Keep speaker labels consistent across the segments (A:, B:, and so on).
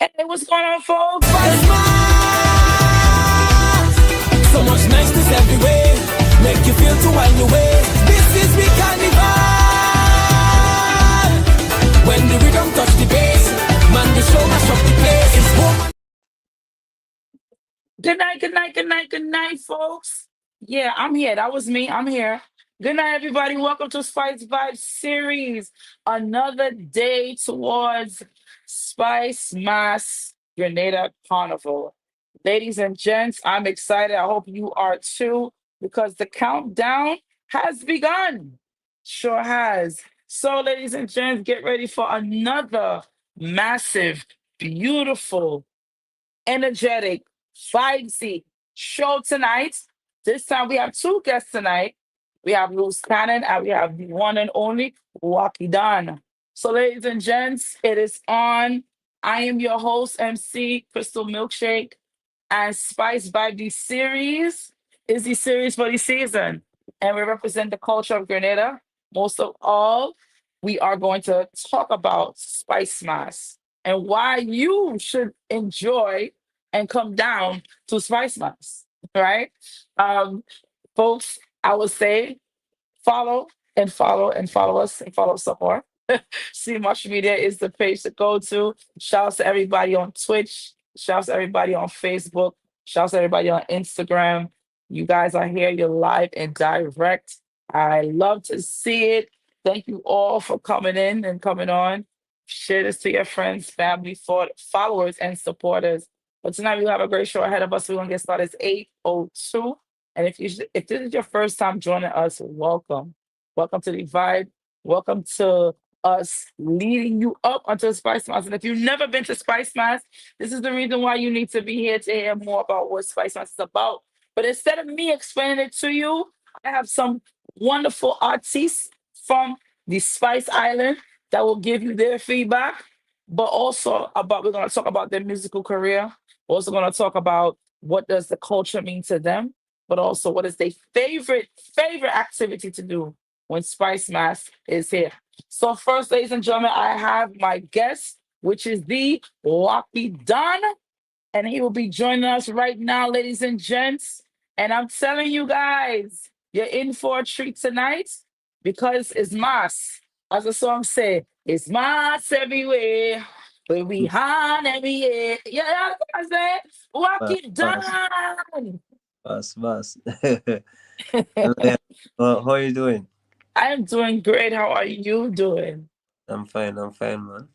A: Hey, what's going on, folks?
B: So much niceness everywhere. Make you feel to wind your way. This is we carnival. When the rhythm touch the bass, man, the show mash up the place. It's woman.
A: Good night, good night, good night, good night, folks. Yeah, I'm here. That was me. I'm here. Good night, everybody. Welcome to Spice Vibe Series. Another day towards Spice Mass Grenada Carnival. Ladies and gents, I'm excited. I hope you are too, because the countdown has begun. Sure has. So, ladies and gents, get ready for another massive, beautiful, energetic, vibesy show tonight. This time we have two guests tonight. We have Loose Cannon and we have the one and only Waki Don. So, ladies and gents, it is on. I am your host, MC Crystal Milkshake, and Spice by the series is the series for the season. And we represent the culture of Grenada. Most of all, we are going to talk about Spice Mass and why you should enjoy and come down to Spice Mass, right? Um, Folks, I would say follow and follow and follow us and follow some more. See Much Media is the page to go to. Shouts to everybody on Twitch. Shouts to everybody on Facebook. Shouts to everybody on Instagram. You guys are here. You're live and direct. I love to see it. Thank you all for coming in and coming on. Share this to your friends, family, followers, and supporters. But tonight we have a great show ahead of us. We're gonna get started. It's 8:02. And if this is your first time joining us, welcome. Welcome to the vibe. Welcome to us leading you up onto Spice Mass. And if you've never been to Spice Mass, this is the reason why you need to be here to hear more about what Spice Mass is about. But instead of me explaining it to you, I have some wonderful artists from the Spice Island that will give you their feedback, but also about we're going to talk about their musical career. We're also going to talk about what does the culture mean to them, but also what is their favorite activity to do when Spice Mass is here. So first, ladies and gentlemen, I have my guest, which is the Waki Don, and he will be joining us right now, ladies and gents. And I'm telling you guys, you're in for a treat tonight because it's mass. As the song say, it's mass everywhere. When we hand every year. Yeah, I say,
C: Bas,
A: Waki
C: bas,
A: Don.
C: bas. Hello, how are you doing?
A: I am doing great. How are you doing?
C: I'm fine, man.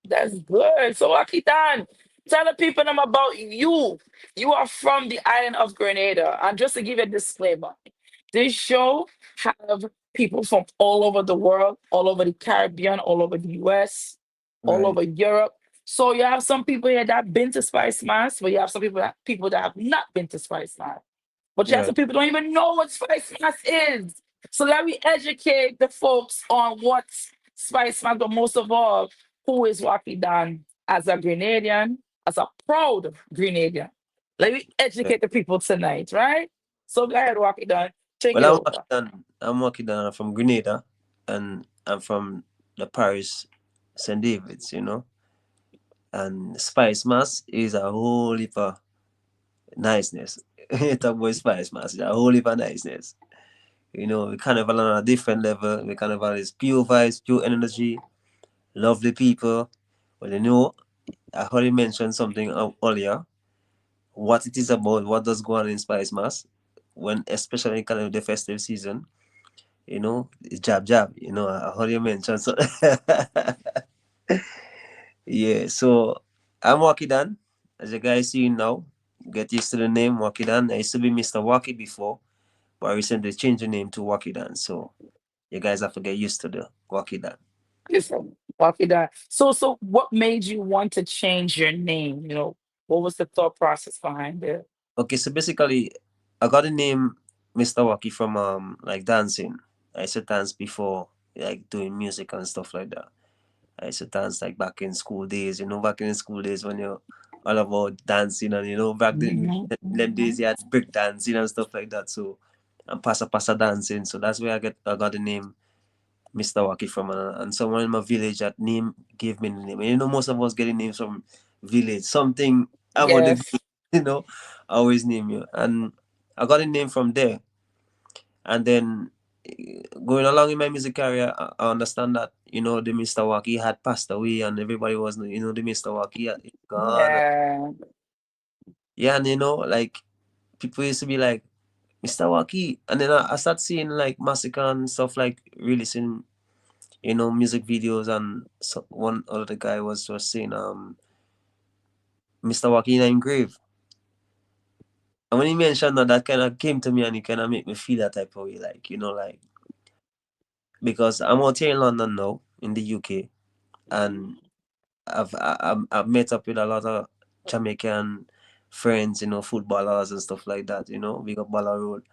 A: That's good. So, Akitan, tell the people them about you. You are from the island of Grenada. And just to give you a disclaimer, this show have people from all over the world, all over the Caribbean, all over the US, all
C: Right.
A: over Europe. So you have some people here that have been to Spice Mass, but you have some people that have not been to Spice Mass. But you have
C: Right.
A: some people don't even know what Spice Mass is. So let me educate the folks on what Spice Mass, but most of all, who is Waki Dan as a Grenadian, as a proud Grenadian. Let me
C: Right.
A: educate the people tonight, right? So go ahead, Waki Dan. Take
C: Well,
A: it over.
C: I'm working on from Grenada, and I'm from the parish St. David's, and Spice Mass is a whole heap of niceness. Talk about Spice Mass, it's a whole heap of niceness. We carnival on a different level. We carnival is pure vibes, pure energy, lovely people. Well, I already mentioned something earlier. What it is about, what does go on in Spice Mass, when especially kind of the festive season, it's jab, I heard you mention so yeah, so I'm Wakidan, as you guys see now, get used to the name Wakidan. I used to be Mr. Waki before, but I recently changed the name to Wakidan, so you guys have to get used to the Wakidan.
A: Listen, Waki Dan. So what made you want to change your name? What was the thought process behind it?
C: Okay, so basically I got the name Mr. Waki from like dancing. I used to dance before, like doing music and stuff like that. I used to dance like back in school days, back in school days when you're all about dancing, and back then
A: Mhm,
C: them
A: mhm.
C: days you had break dancing and stuff like that. So and pasa dancing. So that's where I got the name Mr. Waki from, and someone in my village that name gave me the name. And most of us getting names from village, something about the
A: Yes.
C: village, you know. I always name you, and I got a name from there. And then going along in my music career, I understand that the Mr. Waki had passed away, and everybody was the Mr. Waki had gone.
A: Yeah.
C: Yeah, and like people used to be like Mr. Waki, and then I start seeing like Massacre and stuff like releasing music videos, and one other guy was saying Mr. Waki in grave. And when he mentioned that, that kind of came to me, and it kind of made me feel that type of way, like like because I'm out here in London now, in the UK, and I've met up with a lot of Jamaican friends, footballers and stuff like that, big up Balla Road.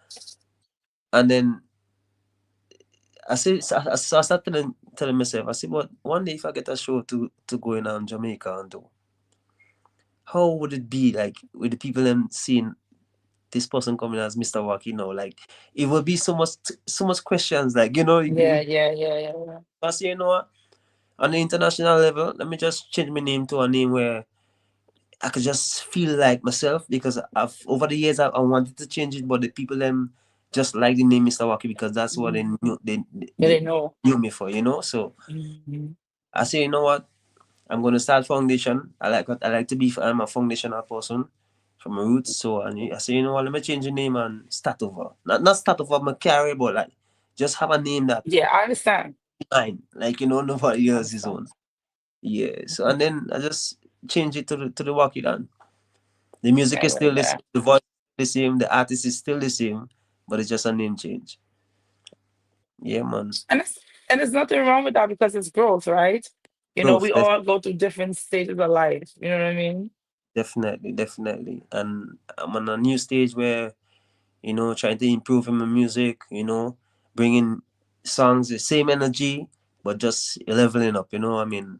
C: And then so I started telling myself, I said, but one day if I get a show to go in Jamaica and do, how would it be like with the people them seeing this person coming as Mr. Waki like it would be so much questions, like
A: Yeah, yeah, yeah, yeah.
C: I say, what, on the international level, let me just change my name to a name where I could just feel like myself, because I've over the years I wanted to change it, but the people them just like the name Mr. Waki because that's what they
A: Mhm.
C: knew
A: Yeah,
C: they
A: they know.
C: knew me for, so
A: Mhm.
C: I say, what, I'm gonna start foundation. I like to be, I'm a foundational person from my roots. So and I say, what, let me change the name and start over. Not start over my career, but like just have a name that
A: Yeah, I understand.
C: mine. Like nobody
A: I
C: else's
A: understand.
C: own. Yeah. So and then I just change it to the Waki Dan. The music
A: Yeah,
C: is
A: yeah,
C: still the
A: yeah.
C: same, the voice is the same, the artist is still the same, but it's just a name change. Yeah, man.
A: And it's and there's nothing wrong with that because it's growth, right?
C: Growth,
A: We all go through different stages of life. You know what I mean?
C: definitely, definitely. And I'm on a new stage where trying to improve in my music, bringing songs the same energy, but just leveling up, I mean,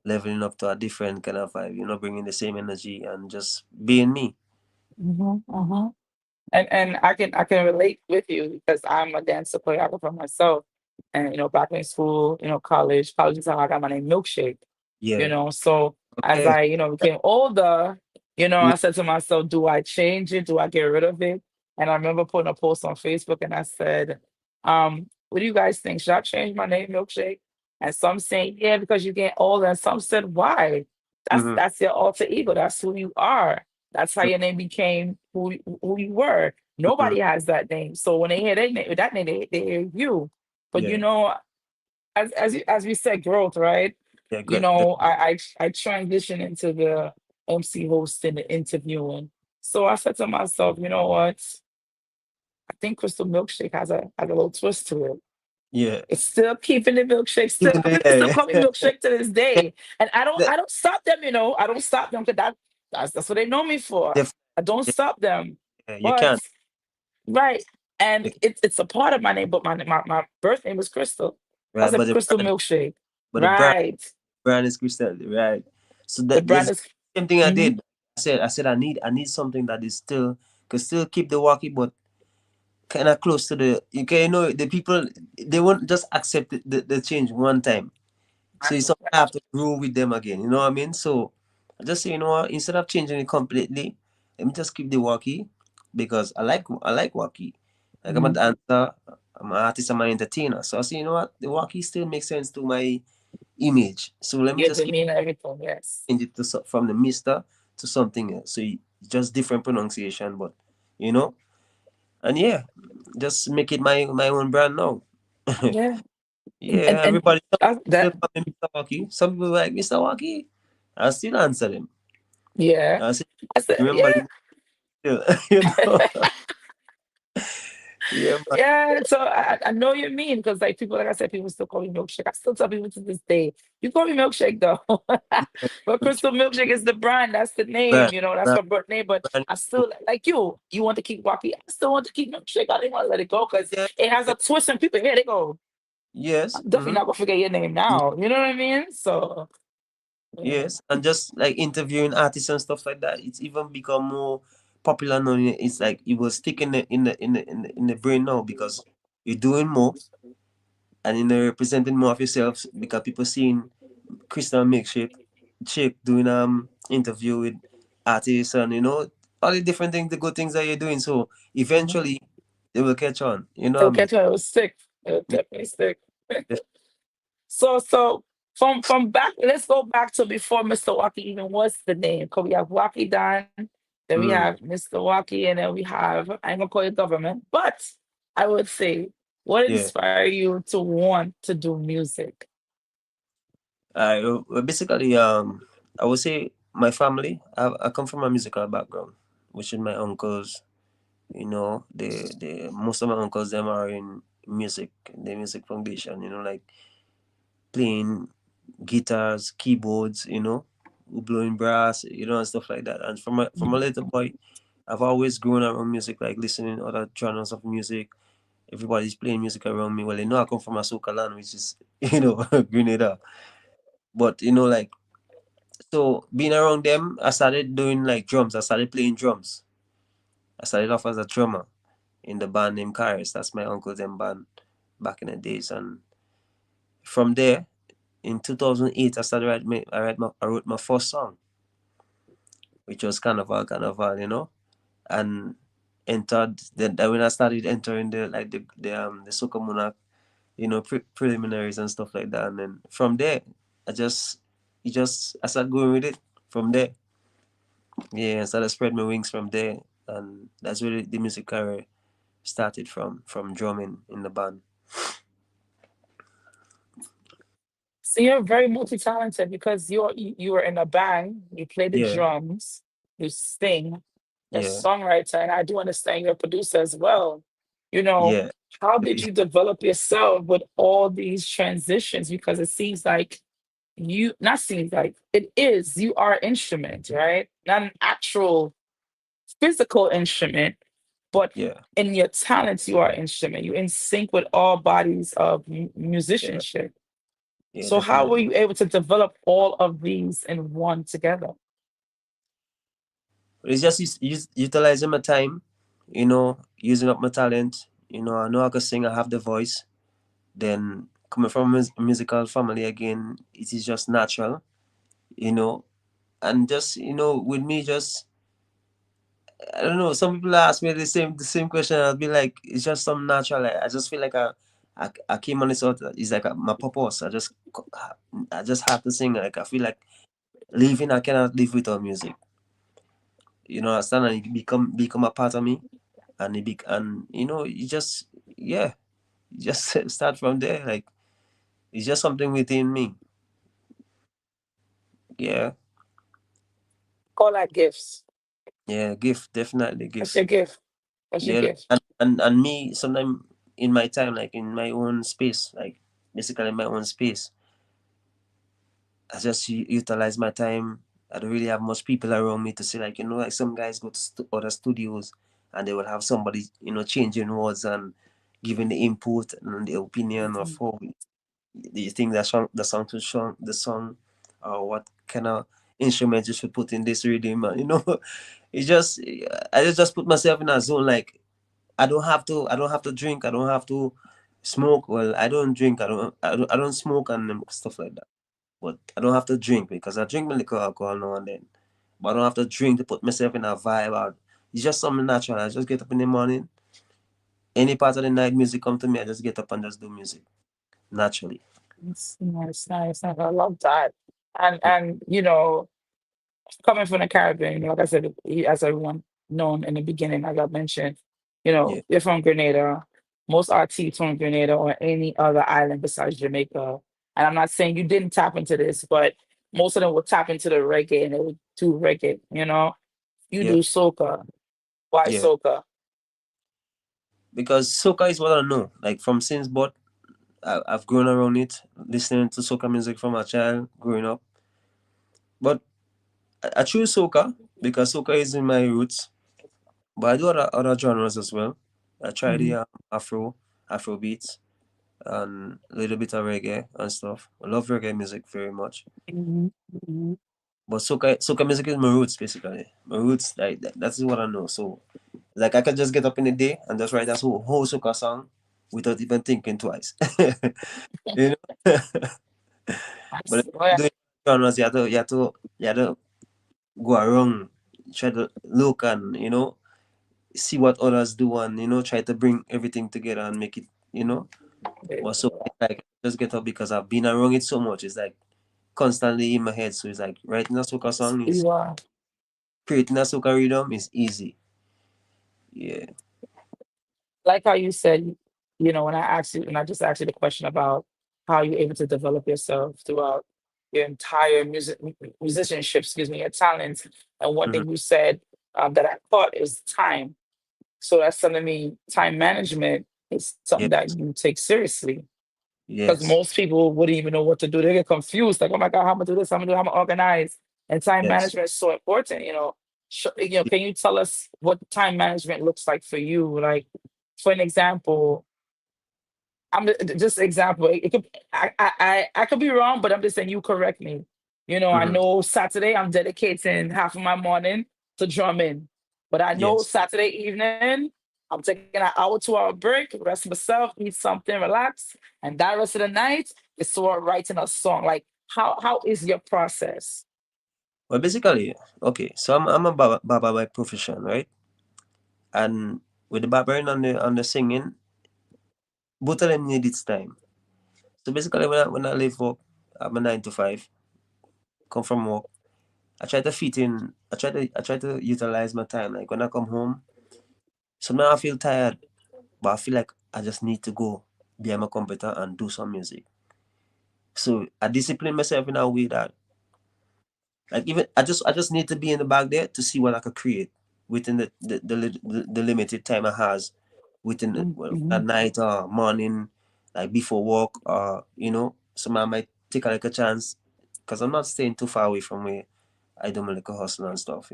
C: leveling up to a different kind of vibe, bringing the same energy and just being me.
A: Mm-hmm. And I can relate with you because I'm a dancer choreographer myself. And back in school, college is how I got my name Milkshake.
C: Yeah.
A: So as
C: Okay.
A: I became older,
C: Yeah.
A: I said to myself, do I change it? Do I get rid of it? And I remember putting a post on Facebook and I said, what do you guys think? Should I change my name Milkshake? And some saying, yeah, because you get older. And some said, why? That's
C: Mm-hmm.
A: that's your alter ego. That's who you are. That's how your name became who you were.
C: Mm-hmm.
A: Nobody has that name. So when they hear that name, they hear you. But
C: Yeah.
A: as we said, growth, right?
C: Yeah. Great.
A: I transitioned into the MC hosting, the interviewing. So I said to myself, you know what? I think Crystal Milkshake has a little twist to it.
C: Yeah.
A: It's still keeping the milkshake. Still,
C: Even though,
A: people still
C: yeah.
A: call me milkshake to this day, and I don't
C: That-
A: I don't stop them. I don't stop them because that's what they know me for.
C: def-
A: I don't stop them,
C: yeah, you
A: but
C: can't.
A: right, and
C: You-
A: it's a part of my name. But my birth name was Crystal. I
C: Right.
A: said
C: But the
A: Crystal
C: brand,
A: Milkshake.
C: but the brand,
A: Right,
C: brand is Crystal, right? So
A: the
C: that's
A: brand
C: the
A: is.
C: same thing I
A: Mhm.
C: did. I said I need something that is still could still keep the walkie, but kind of close to the you can the people, they won't just accept the change one time. So you sometimes have to grow with them again. You know what I mean? So I just say, what, instead of changing it completely, let me just keep the walkie because I like walkie. Like I'm a
A: Mhm.
C: dancer, I'm an artist, I'm an entertainer. So I say, what, the walkie still makes sense to my image. So let me
A: Your
C: just keep
A: demeanor, everything. Yes.
C: change it to from the Mister to something else. So just different pronunciation, but you know, and yeah, just make it my own brand now.
A: Yeah,
C: Yeah,
A: and
C: everybody still
A: that
C: call me Mr. Waki. Some people like Mr. Waki. I still answer them.
A: yeah.
C: I say,
A: I said
C: remember
A: yeah.
C: the still, you know. Yeah, man.
A: Yeah, so I know you mean because like people, like I said, people still call me milkshake. I still tell people to this day, you call me milkshake though. But Crystal Milkshake is the brand, that's the name,
C: Brand,
A: that's
C: brand,
A: my birth name. But
C: brand.
A: I still like you want to keep Wacky. I still want to keep milkshake. I didn't want to let it go because
C: Yeah,
A: it has
C: yeah.
A: a twist and people here they go.
C: Yes.
A: I'm definitely not gonna forget your name now. You know what I mean? So yeah.
C: Yes, and just like interviewing artists and stuff like that, it's even become more popular now. It's like it will stick in the brain now because you're doing more and representing more of yourselves because people seeing Crystal Milkshake, Shake doing interview with artists and all the different things, the good things that you're doing. So
A: Mhm.
C: eventually they will catch on. You know what I
A: Okay,
C: mean?
A: so it was sick. It was
C: Yeah.
A: definitely sick. So from back, let's go back to before Mr. Walkie even was the name. Cause we have Walkie Don, then we
C: Mm,
A: have Mr. Walkie, and then we have I ain't gonna call it government, but I would say what
C: yeah.
A: inspired you to want to do music?
C: Basically, I would say my family. I come from a musical background, which is my uncles. The most of my uncles them are in music, the music foundation. Like playing guitars, keyboards. Blowing brass. And stuff like that. And from a
A: Mhm.
C: little boy, I've always grown around music, like listening other genres of music. Everybody's playing music around me. Well, I come from a soca land, which is Grenada. But like. So being around them, I started doing like drums. I started playing drums. I started off as a drummer in the band named Karis. That's my uncle's them band back in the days. And from there, in 2008, I started I wrote my first song, which was Carnival, and entered. Then when I started entering the Soca Monarch, preliminaries and stuff like that. And then from there, I started going with it. From there, yeah, I started spread my wings from there, and that's where the music career started from drumming in the band.
A: So you're very multi-talented because you were in a band, you play the
C: Yeah,
A: drums, you sing, a
C: yeah,
A: songwriter, and I do understand you're a producer as well. You know,
C: yeah,
A: how did you develop yourself with all these transitions? Because it seems like you, not seems like, it is, you are an instrument, right? Not an actual physical instrument, but
C: yeah,
A: in your talents, you are an instrument. You're in sync with all bodies of
C: yeah,
A: musicianship.
C: yeah,
A: So how were
C: definitely.
A: you able to develop all of these in one together?
C: But it's just utilizing my time, using up my talent. I know I can sing. I have the voice. Then coming from a musical family again, it is just natural, you know. And just with me, just I don't know. Some people ask me the same question. I'll be like, it's just some natural. I just feel like I came on this earth. It's like my purpose. I just have to sing. Like I feel like living. I cannot live without music. I stand and it become a part of me, and you just yeah, you just start from there. Like it's just something within me. Yeah,
A: Call that gifts.
C: yeah. Gift, definitely
A: That's
C: gift.
A: your gift. That's your
C: Yeah,
A: gift.
C: and me sometimes in my time, like in my own space, like basically in my own space, I just utilize my time. I don't really have much people around me to say, like, like some guys go to other studios and they will have somebody, changing words and giving the input and the opinion of
A: Mhm.
C: how do you think the song to the song, or what kind of instrument you should put in this rhythm, and it's just I just put myself in a zone. Like I don't have to drink. I don't have to smoke. Well, I don't drink. I don't smoke and stuff like that. But I don't have to drink because I drink my liquor alcohol now and then. But I don't have to drink to put myself in a vibe. It's just something natural. I just get up in the morning. Any part of the night music come to me, I just get up and just do music naturally.
A: It's nice, nice, nice. I love that. And coming from the Caribbean, like I said, as everyone known in the beginning, as I mentioned,
C: Yeah,
A: you're from Grenada. Most artists from Grenada or any other island besides Jamaica. And I'm not saying you didn't tap into this, but most of them will tap into the reggae and they would do reggae, You
C: yeah,
A: do soca. Why
C: yeah.
A: soca?
C: Because soca is what I know. Like from since birth, I've grown around it, listening to soca music from a child growing up. But I choose soca because soca is in my roots. But I do other genres as well. I try the
A: Mhm,
C: Afro beats, and a little bit of reggae and stuff. I love reggae music very much.
A: mhm, mhm.
C: But soca music is my roots basically. My roots, like that's what I know. So like I can just get up in the day and just write that whole soca song without even thinking twice. you know. But
A: Well,
C: doing genres, you have to go around, try to look and see what others do, and try to bring everything together and make it, but so it's like just get up because I've been around it so much. It's like constantly in my head. So it's like writing a soca song is
A: You are.
C: creating a soca rhythm is easy. Yeah.
A: Like how you said, when I just asked you the question about how you're able to develop yourself throughout your entire musicianship, excuse me, your talents. And one
C: Hmm.
A: thing you said that I caught is time. So that's telling me time management is something
C: Yes.
A: that you take seriously. Because
C: Yes.
A: most people wouldn't even know what to do. They get confused, like, oh my God, how am I do this? How am I do? How am I organize? And time
C: Yes.
A: management is so important. Can you tell us what time management looks like for you? Like, for an example, just example. It could I could be wrong, but I'm just saying you correct me. I
C: Hmm.
A: know Saturday I'm dedicating half of my morning to drumming, but I know
C: Yes.
A: Saturday evening I'm taking an hour 2 hour break, rest myself, eat something, relax, and that rest of the night is toward writing a song. Like how is your process?
C: Well, basically, okay. So I'm a baba by profession, right? And with the barbering and the singing, both of them need its time. So basically, when I leave work, I'm a 9 to 5. Come from work, I try to fit in. I try to utilize my time. Like when I come home, sometimes I feel tired, but I feel like I just need to go behind my computer and do some music. So I discipline myself in a way that, like, even I just need to be in the back there to see what I could create within the limited time I has within well,
A: Mhm.
C: at night or morning, like before work, or some I might take like a chance because I'm not staying too far away from where I do my little hustle and stuff.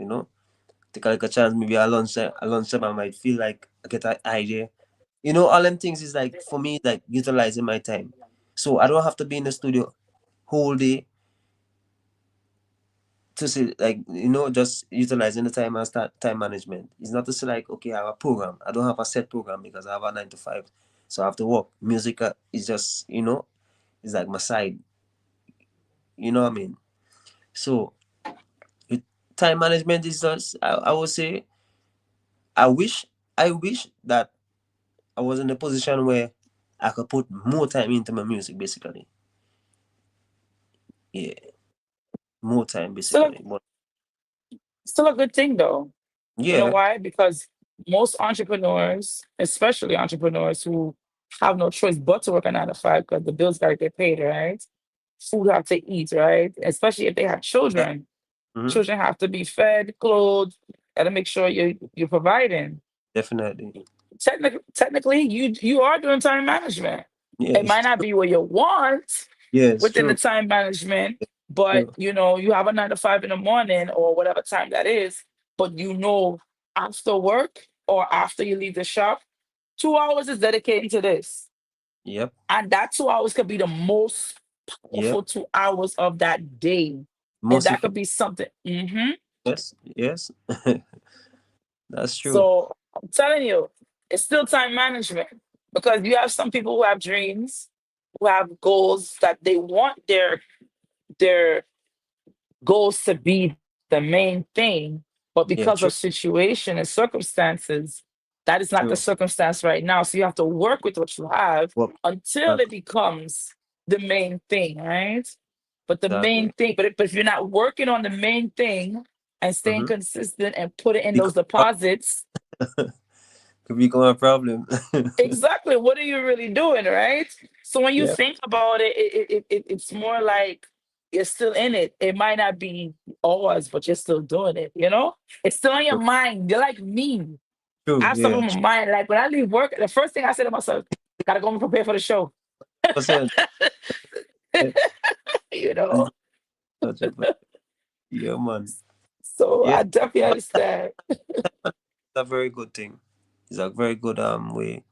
C: Take like a chance. Maybe at lunchtime I might feel like I get an idea. All them things is like for me like utilizing my time. So I don't have to be in the studio whole day to say like just utilizing the time and start time management. It's not to say like okay I have a program. I don't have a set program because I have a 9 to 5. So I have to work. Music is just it's like my side. You know what I mean? So with time management is just I would say I wish that I was in a position where I could put more time into my music, basically. Yeah, more time,
A: Still,
C: basically. But
A: still a good thing though. You know
C: yeah,
A: why? Because most entrepreneurs, especially entrepreneurs who have no choice but to work a 9 to 5 because the bills got to get paid, right? Food have to eat, right? Especially if they have children.
C: hmm,
A: Children have to be fed, clothed, got to make sure you're providing.
C: definitely.
A: Technically, you are doing time management.
C: Yeah,
A: It might
C: it's
A: not
C: true.
A: be what you want
C: Yeah, it's
A: within the
C: true.
A: time management,
C: It's
A: but
C: true.
A: you have a 9 to 5 in the morning or whatever time that is, but after work or after you leave the shop, 2 hours is dedicated to this.
C: Yep,
A: And that 2 hours could be the most
C: yep.
A: powerful 2 hours of that day. And
C: Most
A: that could
C: effective.
A: be something.
C: Yes, yes. That's true.
A: So I'm telling you, it's still time management because you have some people who have dreams, who have goals that they want their goals to be the main thing, but because of
C: Yeah, true.
A: situation and circumstances, that is not the
C: True.
A: circumstance right now. So you have to work with what you have
C: Well,
A: until it
C: exactly.
A: becomes the main thing, right? But the main
C: Exactly.
A: thing, but if you're not working on the main thing and staying
C: Mm-hmm.
A: consistent and putting in those
C: Because
A: deposits,
C: could become a problem.
A: exactly what are you really doing, right? So when you
C: Yep.
A: think about it, it's more like you're still in it. It might not be hours, but you're still doing it. It's still on your
C: True.
A: mind. You're like me. I
C: True.
A: have stuff
C: Yeah.
A: on my mind. Like when I leave work, the first thing I say to myself, gotta go and prepare for the show.
C: 100%.
A: you know?
C: 100%. Yeah, man.
A: So
C: Yeah,
A: I definitely understand.
C: a very good thing. It's a very good way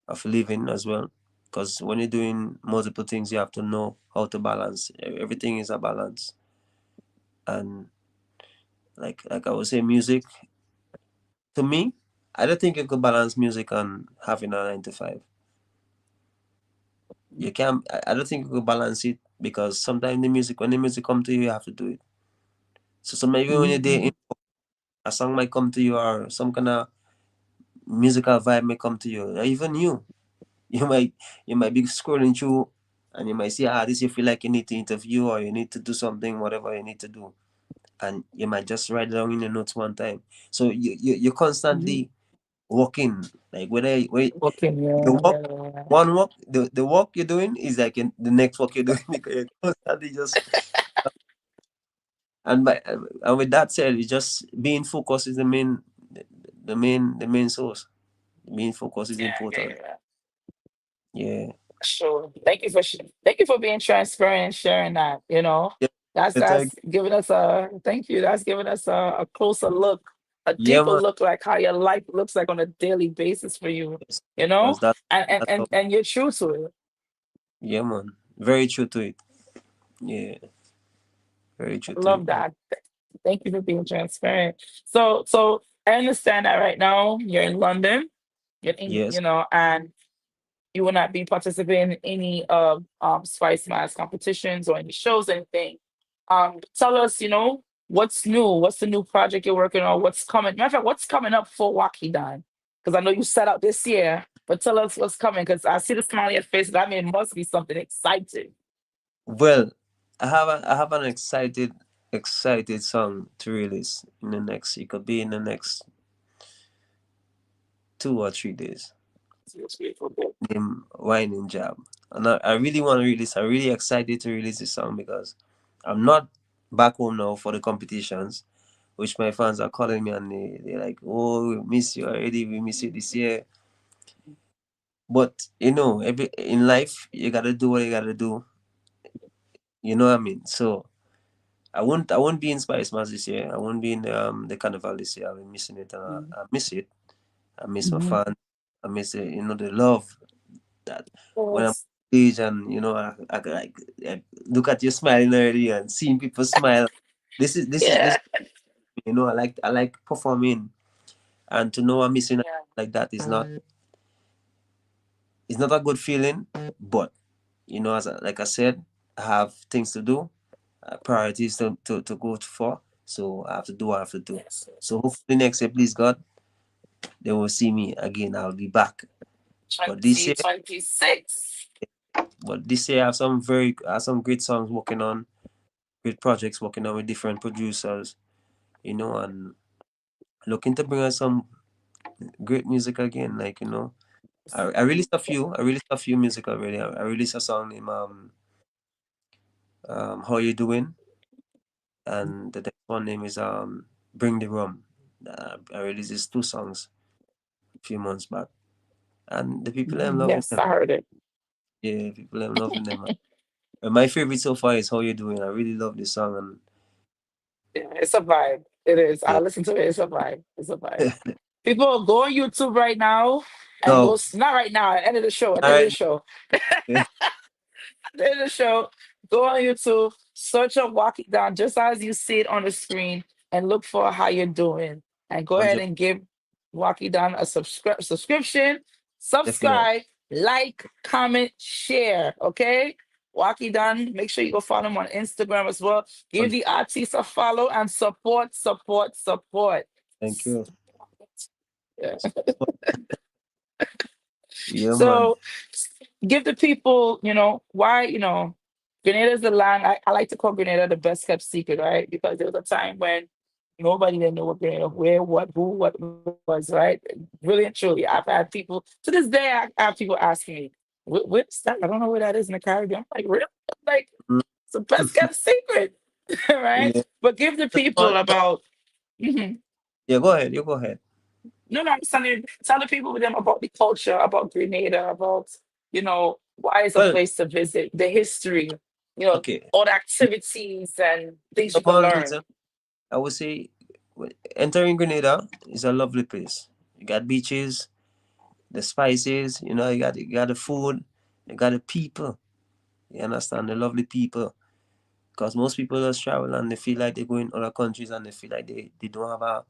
C: of living as well. Because when you're doing multiple things, you have to know how to balance. Everything is a balance. And like I was saying, music to me, I don't think you could balance music and having a 9 to 5. You can't. I don't think you could balance it because sometimes when the music come to you, you have to do it. So maybe when you're there, a song might come to you, or some kind of musical vibe may come to you, or even you might you might be scrolling through, and you might see this, you feel like you need to interview, or you need to do something, whatever you need to do, and you might just write down in your notes one time. So you're constantly working, like whether
A: Working,
C: you walk
A: yeah.
C: one walk, the walk you're doing is like the next walk you're doing because you're constantly just, and with that said, it's just being focused is the main source. Being focused is
A: Yeah,
C: important.
A: yeah.
C: Yeah.
A: Sure. Thank you for being transparent and sharing that.
C: Yeah. Better.
A: That's giving us a thank you. That's giving us a closer look, a
C: Yeah,
A: deeper
C: man.
A: look, like how your life looks like on a daily basis for you.
C: Yes.
A: You know,
C: Because that
A: and and
C: that's
A: and,
C: how,
A: and you're true to it.
C: yeah, man. Very true to it. Yeah. Very true to it,
A: Love
C: man.
A: that. Thank you for being transparent. So I understand that right now you're in London. You're in,
C: Yes.
A: and you will not be participating in any of Spice Mass competitions or any shows, anything. Tell us, what's new? What's the new project you're working on? What's coming? Matter of fact, what's coming up for Wakidan? Because I know you set out this year, but tell us what's coming. Because I see the smile on your face. That means it must be something exciting.
C: Well, I have an excited song to release in the next. It could be in the next 2 or 3 days.
A: It's beautiful, good.
C: Named Whining Job. And I really want to release. I'm really excited to release this song because I'm not back home now for the competitions, which my fans are calling me, and they're like, "Oh, we miss you already. We miss you this year." But every in life you gotta do what you gotta do. You know what I mean? So I won't be in Spice Mass this year. I won't be in the carnival this year. I've been missing it, and I miss it. I miss my
A: Mhm.
C: fans. I miss it. The love that when I'm on
A: Yes.
C: stage, and I could, like, look at you smiling already and seeing people smile. This.
A: Yeah.
C: I like performing, and to know I'm missing out
A: Yeah.
C: like that is not. It's not a good feeling, but like I said, I have things to do, priorities to go for. So I have to do what I have to do.
A: Yes.
C: So hopefully next year, please God, they will see me again. I'll be back. But this year,
A: 2026.
C: I have some great songs working on, great projects working on with different producers, and looking to bring us some great music again. Like I released a few. I released a few music already. I released a song named How You Doing, and the next one name is Bring the Rum. I released these two songs a few months back, and the people I'm loving
A: Yes,
C: them.
A: I heard it.
C: Yeah, people I'm loving them. And my favorite so far is How You Doing. I really love this song, and
A: Yeah, it's a vibe. It is. I
C: yeah.
A: listen to it. It's a vibe. It's a vibe. People, go on YouTube right now and
C: No,
A: not right now, at the end of the show, at the
C: all
A: end of the
C: right.
A: show,
C: Yeah,
A: at the end of the show, go on YouTube, search up Walk It Down just as you see it on the screen and look for how you're doing. And go ahead
C: 100,
A: and give Walk It Down a subscription,
C: definitely.
A: subscribe, like, comment, share. Okay? Walk It Down. Make sure you go follow him on Instagram as well. Give
C: 100.
A: the artist a follow and support, support, support.
C: Thank you.
A: Yeah.
C: Yeah, man.
A: So give the people, why, Grenada is the land. I like to call Grenada the best kept secret, right? Because there was a time when nobody didn't know what Grenada, where, what, who, what was, right? Really and truly. I've had people, to this day, I have people asking me, what's that? I don't know where that is in the Caribbean. I'm like, really? Like,
C: Mm.
A: it's the best kept secret, right?
C: Yeah.
A: But give the people about, Mhm.
C: Yeah, go ahead. You go ahead.
A: No, no, I'm tell the people with them about the culture, about Grenada, about, why it's a
C: Well,
A: place to visit, the history,
C: okay.
A: all the activities and things you
C: Number
A: can
C: one
A: learn.
C: reason I would say, entering Grenada is a lovely place. You got beaches, the spices, you got the food, you got the people. You understand, the lovely people. Because most people just travel and they feel like they go in other countries, and they feel like they don't have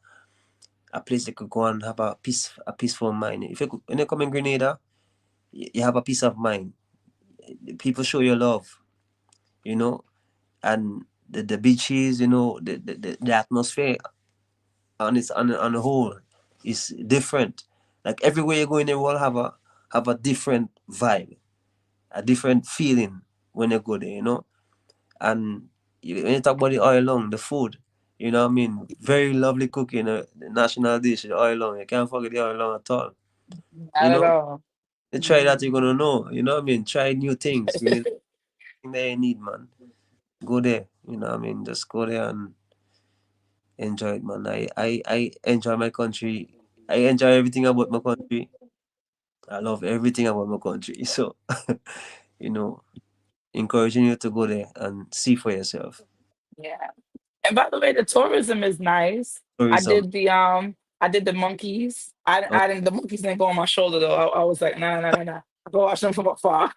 C: a place they could go and have a peaceful mind. When you come in Grenada, you have a peace of mind. People show you love, you know, and the beaches, you know, the atmosphere on the whole is different. Like everywhere you go in the world have a different vibe, a different feeling when you go there, you know. And when you talk about the oil long, the food, you know what I mean? Very lovely cooking, the national dish, the oil long. You can't forget the oil long at all. You
A: Not at
C: know,
A: all.
C: you try that, you're gonna know. You know what I mean? Try new things. You need everything that you need, man. Go there. You know what I mean? Just go there and enjoy it, man. I enjoy my country. I enjoy everything about my country. I love everything about my country. So, you know, encouraging you to go there and see for yourself.
A: Yeah. And by the way, the tourism is nice. I
C: Tourism.
A: did the I did the monkeys.
C: Oh,
A: I didn't, the monkeys didn't go on my shoulder though. I was like, nah, nah, nah, nah. I go watch them from afar.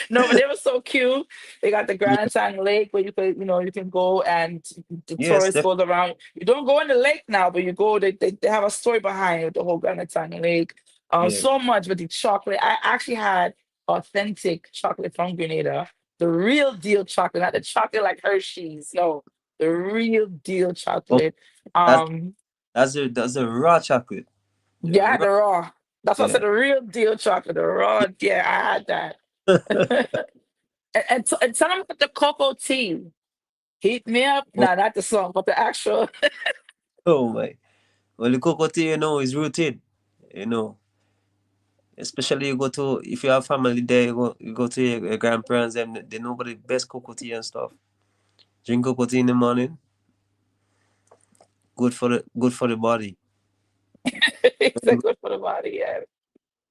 A: No, but they were so cute. They got the
C: yeah.
A: Grand Tang Lake where you could, you can go and the
C: Yes,
A: tourists goes around. You don't go in the lake now, but you go, they have a story behind the whole Grand Tang Lake.
C: yeah.
A: So much with the chocolate. I actually had authentic chocolate from Grenada. The real deal chocolate, not the chocolate like Hershey's. No, the real deal
C: Oh,
A: chocolate.
C: that's
A: Um,
C: that's a raw chocolate. The
A: yeah,
C: raw,
A: the raw. That's what I
C: yeah.
A: said. The real deal chocolate, the raw. Yeah, I had that. And tell them about the cocoa tea. Heat me up.
C: Oh,
A: Nah, not the song, but the actual.
C: oh my. Well, the cocoa tea, you know, is rooted. You know, especially you go to if you have family there, you go to your grandparents, and they know about the best cocoa tea and stuff. Drink cocoa tea in the morning. Good for the body.
A: It's like good for the body. Yeah.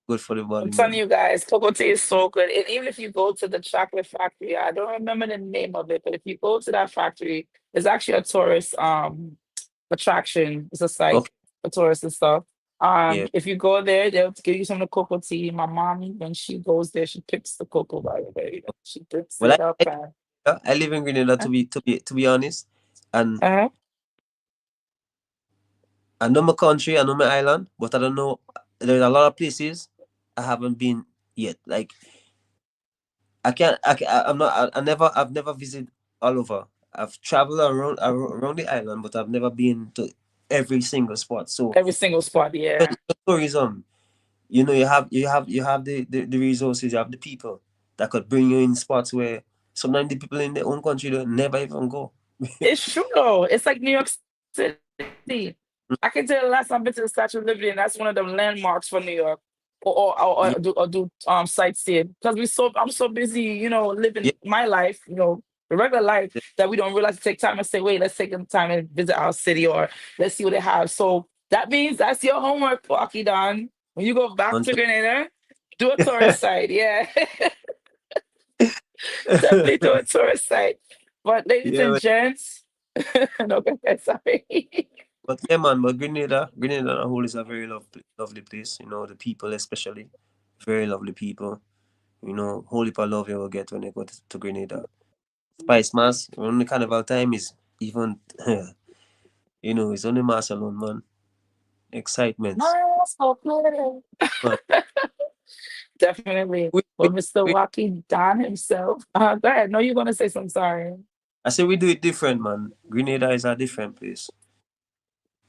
C: Good for the
A: I'm
C: body,
A: telling
C: man.
A: you guys, cocoa tea is so good. And even if you go to the chocolate factory, I don't remember the name of it, but if you go to that factory, it's actually a tourist attraction. It's a site
C: Okay.
A: for tourists and stuff.
C: Yeah.
A: If you go there, they'll give you some of the cocoa tea. My mom, when she goes there, she picks the cocoa by the way. She picks
C: Well,
A: it up and
C: I live in Grenada to be honest, and
A: uh,
C: I know my country, I know my island, but I don't know. There's a lot of places I haven't been yet. Like I can't. I'm not. I've never visited all over. I've traveled around the island, but I've never been to every single spot. So
A: every single spot, yeah.
C: tourism, you have the resources, you have the people that could bring you in spots where sometimes the people in their own country don't never even go.
A: It's true though. It's like New York City. I can tell you the last time I've been to the Statue of Liberty, and that's one of the landmarks for New York.
C: Yeah,
A: Or do sightseeing because I'm so busy,
C: yeah,
A: living my life, the regular life that we don't realize to take time and say, wait, let's take some time and visit our city or let's see what they have. So that means that's your homework, Rocky Don. When you go back to Grenada, do a tourist site. Yeah. Definitely do a tourist site. But ladies
C: yeah.
A: and gents, no, go ahead, sorry.
C: But yeah, man. But Grenada on the whole is a very lovely place. You know, the people especially, very lovely people. You know, whole heap of love you will get when you go to Grenada. Spice Mass, around the carnival time is even, it's only mass alone, man. Excitement.
A: Nice, okay.
C: Man,
A: Definitely.
C: we, we,
A: With Mr.
C: we,
A: Rocky Don himself. Go ahead. No, you're gonna say something. Sorry.
C: I say we do it different, man. Grenada is a different place.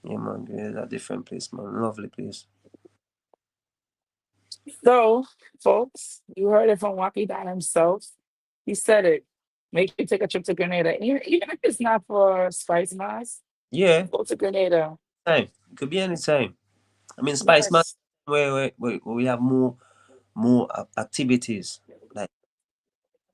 C: Yeah, man. Grenada is a different place, man. Lovely place.
A: So, folks, you heard it from Rocky Don himself. He said it. Make sure you take a trip to Grenada. Even if it's not for Spice Mass,
C: Yeah,
A: go to Grenada.
C: time. It could be any time. I mean, Spice Mass,
A: Yes.
C: where we have more activities. Like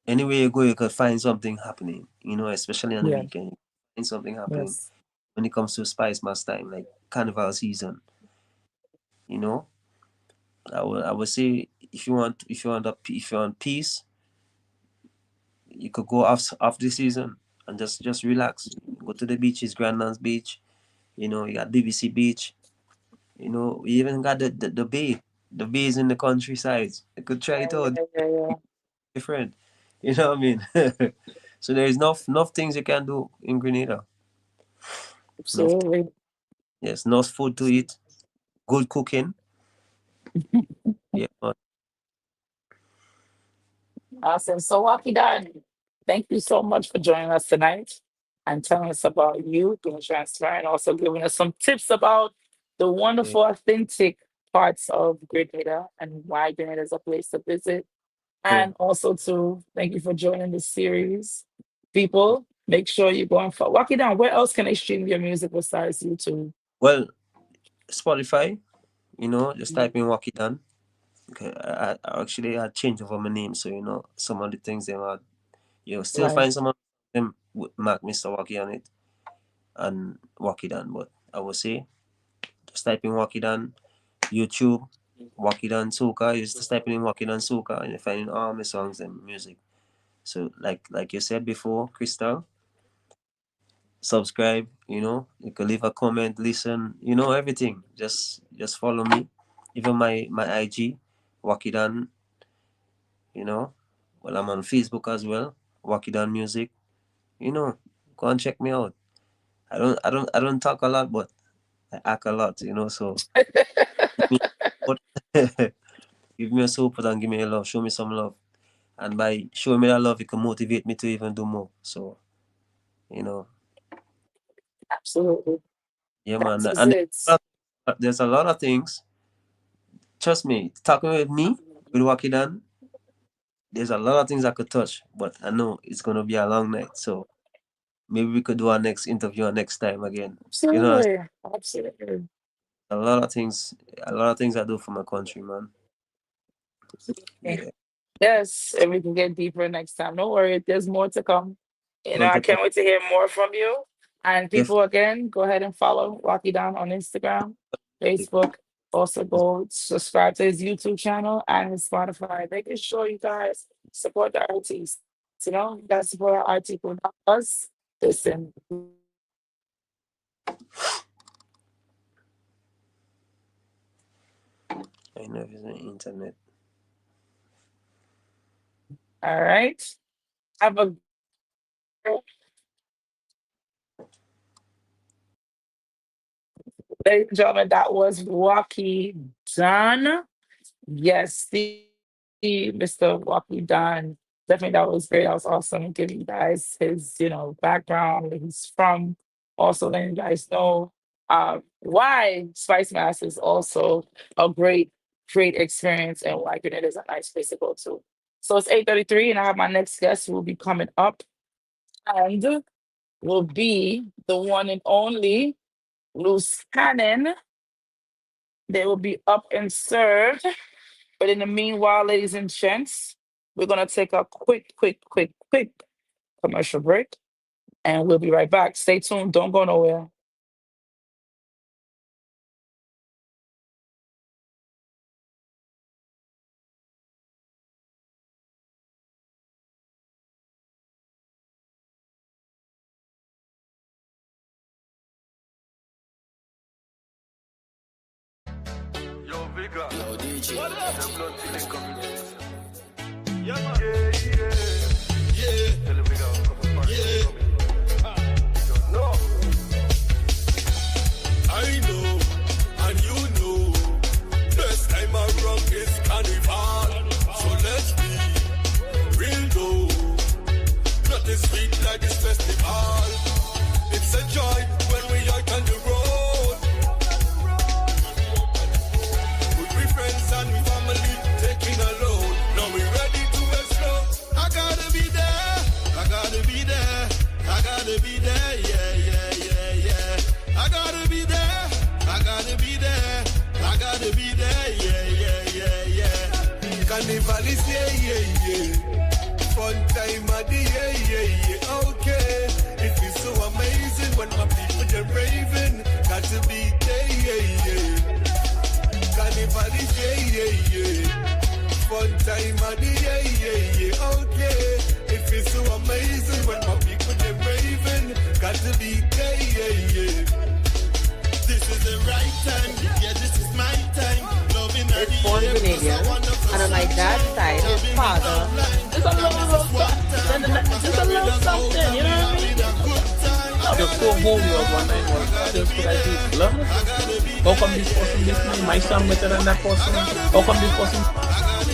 C: anywhere you go, you could find something happening. You know, especially on the
A: Yeah.
C: weekend, find something happening
A: Yes.
C: when it comes to Spice Mass time, like Carnival season. You know, I would say if you want peace, you could go off the season and just relax. Go to the beaches, Grandlands Beach. You know, you got BBC Beach. You know, we even got the bay. The bays in the countryside. You could try
A: Yeah,
C: it out.
A: yeah, yeah, yeah.
C: Different. You know what I mean? So there's enough things you can do in Grenada. Enough.
A: Absolutely.
C: Yes, enough food to eat. Good cooking. Yeah, man.
A: Awesome. So, Rocky Don, thank you so much for joining us tonight. and telling us about you, being transparent, also giving us some tips about the
C: Yeah,
A: wonderful, authentic parts of Grenada and why Grenada is a place to visit.
C: yeah.
A: And also to thank you for joining the series. People, make sure you go and follow. Walk it down. Where else can they stream your music besides YouTube?
C: Well, Spotify, just type in Walkie Down. Okay, I actually had changed over my name, so some of the things they are, still
A: Right.
C: find some of them with Mark Mr. Walkie on it and Walkie Down, but I will say just type in Walkie Down, YouTube, Walkie Down Soca. You just type in Walkie Down Soca and you find all my songs and music. So like you said before, Crystal, subscribe, you can leave a comment, listen, everything. Just follow me. Even my IG, Walkie Down, well, I'm on Facebook as well, Walkie Down Music. Go and check me out. I don't talk a lot, but I act a lot, so give me support. Give me a support and give me a love. Show me some love. And by showing me that love, it can motivate me to even do more. So, you know,
A: Absolutely.
C: yeah,
A: That
C: man.
A: is
C: And
A: it.
C: there's a lot of things. Trust me, talking with me, with Wakidan, there's a lot of things I could touch, but I know it's gonna be a long night. So maybe we could do our next interview next time again.
A: Absolutely. Absolutely.
C: A lot of things, I do for my country, man. Yeah.
A: Yes, and we can get deeper next time. Don't worry, there's more to come. I can't
C: 100%.
A: wait to hear more from you. And
C: Def-
A: people, again, go ahead and follow Rocky Down on Instagram, Facebook. Also, go subscribe to his YouTube channel and his Spotify. Making sure you guys support the artists. You guys support our artists, not us. Listen,
C: I know it's on internet.
A: all right. Have a ladies and gentlemen, that was Rocky Down. Yes, Mr. Walkie Don. Definitely, that was great. That was awesome. Giving you guys his, background, where he's from. Also, letting you guys know why Spice Mass is also a great experience and why Grenada is a nice place to go to. So it's 8:33, and I have my next guest who will be coming up and will be the one and only Loose Cannon. They will be up and served. But in the meanwhile, ladies and gents, we're going to take a quick commercial break and we'll be right back. Stay tuned. Don't go nowhere.
B: Yo, Vega. Yo, DJ. What up? The blood feeling coming. Yeah, man. Yeah. Tell him Vega, come on, party. Yeah. No. I know, and you know, best time around is carnival. So let's be real though. Nothing sweet like this festival. It's a joy when we are on the road. With friends and with family taking a load. Now we ready to explode. I gotta be there. I gotta be there. I gotta be there. Yeah. I gotta be there. I gotta be there. I gotta be there. Yeah. Carnival is yeah. Fun time at the yeah. Okay. It feels so amazing when my people they're raving. Got to be there. Yeah. Carnival is yeah. Fun time at the yeah. Okay. It feels so amazing when my people they're raving. Got to be there. This is the right time. Yeah, this is my time. Loving
D: It's born Grenadian, and on my dad's side, his father.
A: Just a little something, you know what I mean?
E: Just go home, you have one night one. Just could I do love? How come this person listening my song better than that person? How come this person?